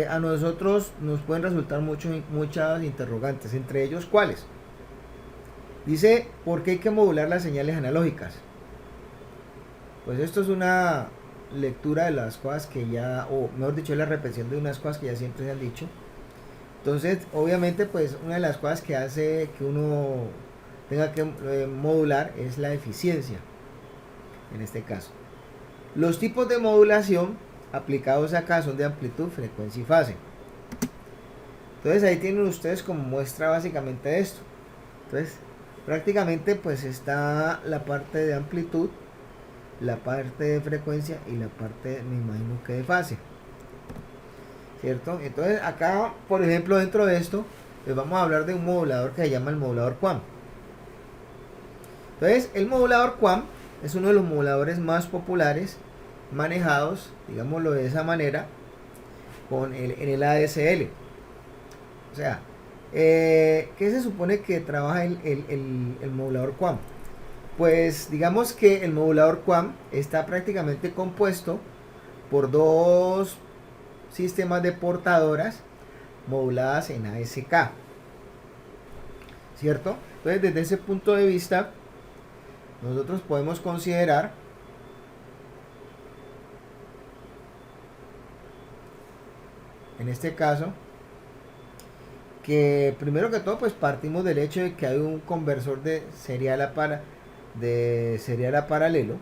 a nosotros nos pueden resultar muchas interrogantes, entre ellos ¿cuáles? Dice, ¿por qué hay que modular las señales analógicas? Pues esto es una lectura de las cosas que ya, o mejor dicho, la repetición de unas cosas que ya siempre se han dicho. Entonces, obviamente, pues una de las cosas que hace que uno tenga que modular es la eficiencia, en este caso. Los tipos de modulación aplicados acá son de amplitud, frecuencia y fase. Entonces ahí tienen ustedes como muestra básicamente esto. Entonces, prácticamente pues está la parte de amplitud, la parte de frecuencia y la parte, me imagino que de fase. ¿Cierto? Entonces acá, por ejemplo, dentro de esto, les vamos a hablar de un modulador que se llama el modulador QAM. Entonces, el modulador QAM es uno de los moduladores más populares, manejados, digámoslo de esa manera, en el ADSL. O sea, ¿qué se supone que trabaja el modulador QAM? Pues digamos que el modulador QAM está prácticamente compuesto por dos sistemas de portadoras moduladas en ASK, ¿cierto? Entonces, desde ese punto de vista, nosotros podemos considerar en este caso que primero que todo pues partimos del hecho de que hay un conversor de serial a paralelo,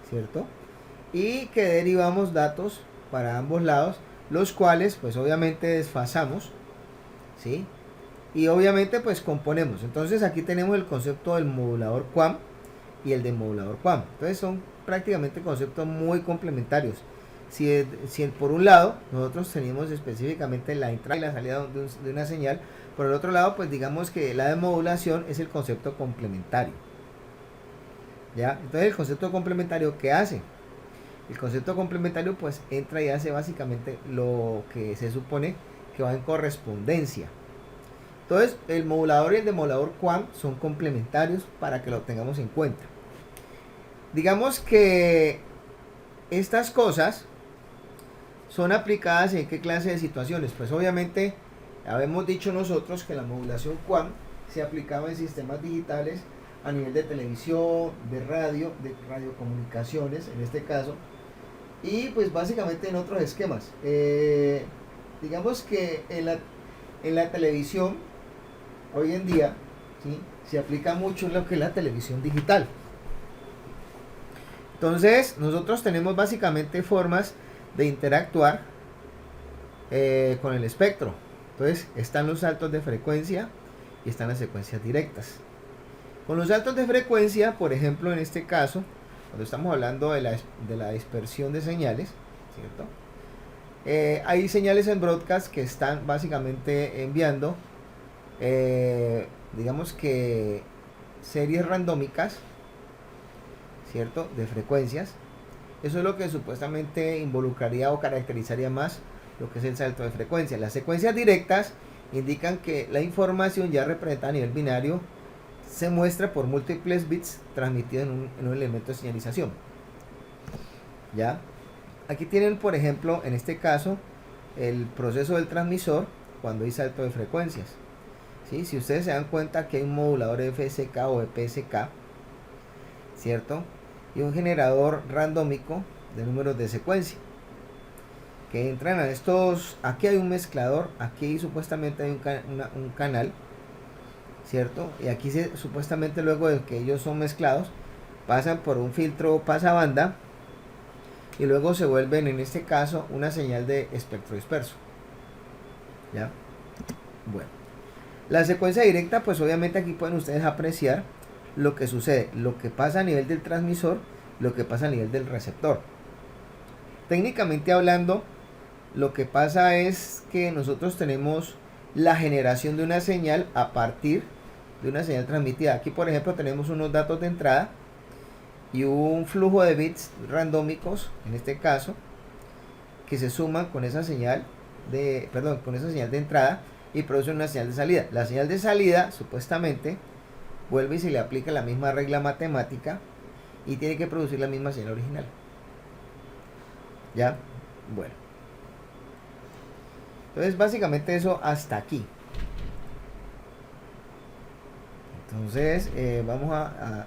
¿cierto? Y que derivamos datos para ambos lados, los cuales pues obviamente desfasamos, ¿sí? Y obviamente pues componemos. Entonces aquí tenemos el concepto del modulador QAM y el de modulador QAM. Entonces son prácticamente conceptos muy complementarios. Si por un lado nosotros tenemos específicamente la entrada y la salida de una señal, por el otro lado pues digamos que la demodulación es el concepto complementario. ¿Ya? Entonces el concepto complementario, ¿qué hace? El concepto complementario pues entra y hace básicamente lo que se supone que va en correspondencia. Entonces el modulador y el demodulador QAM son complementarios para que lo tengamos en cuenta. Digamos que estas cosas son aplicadas en qué clase de situaciones. Pues obviamente habíamos dicho nosotros que la modulación QAM se aplicaba en sistemas digitales a nivel de televisión, de radiocomunicaciones en este caso, y pues básicamente en otros esquemas. Digamos que en la televisión hoy en día, ¿sí?, se aplica mucho lo que es la televisión digital. Entonces nosotros tenemos básicamente formas de interactuar con el espectro. Entonces están los saltos de frecuencia y están las secuencias directas. Con los saltos de frecuencia, por ejemplo en este caso, cuando estamos hablando de la dispersión de señales, ¿cierto? Hay señales en broadcast que están básicamente enviando digamos que series randómicas, ¿cierto?, de frecuencias. Eso es lo que supuestamente involucraría o caracterizaría más lo que es el salto de frecuencia. Las secuencias directas indican que la información ya representada a nivel binario se muestra por múltiples bits transmitidos en un elemento de señalización. ¿Ya? Aquí tienen, por ejemplo, en este caso, el proceso del transmisor cuando hay salto de frecuencias. ¿Sí? Si ustedes se dan cuenta que hay un modulador FSK o EPSK, ¿cierto?, y un generador randómico de números de secuencia que entran a estos. Aquí hay un mezclador, aquí supuestamente hay un canal, ¿cierto? Y aquí supuestamente luego de que ellos son mezclados pasan por un filtro pasabanda y luego se vuelven en este caso una señal de espectro disperso. ¿Ya? Bueno, la secuencia directa, pues obviamente aquí pueden ustedes apreciar lo que sucede, lo que pasa a nivel del transmisor, lo que pasa a nivel del receptor. Técnicamente hablando, lo que pasa es que nosotros tenemos la generación de una señal a partir de una señal transmitida. Aquí por ejemplo tenemos unos datos de entrada y un flujo de bits randómicos, en este caso, que se suman con esa señal de entrada y producen una señal de salida. La señal de salida supuestamente vuelve y se le aplica la misma regla matemática y tiene que producir la misma señal original. ¿Ya? Bueno. Entonces básicamente eso hasta aquí. Entonces vamos a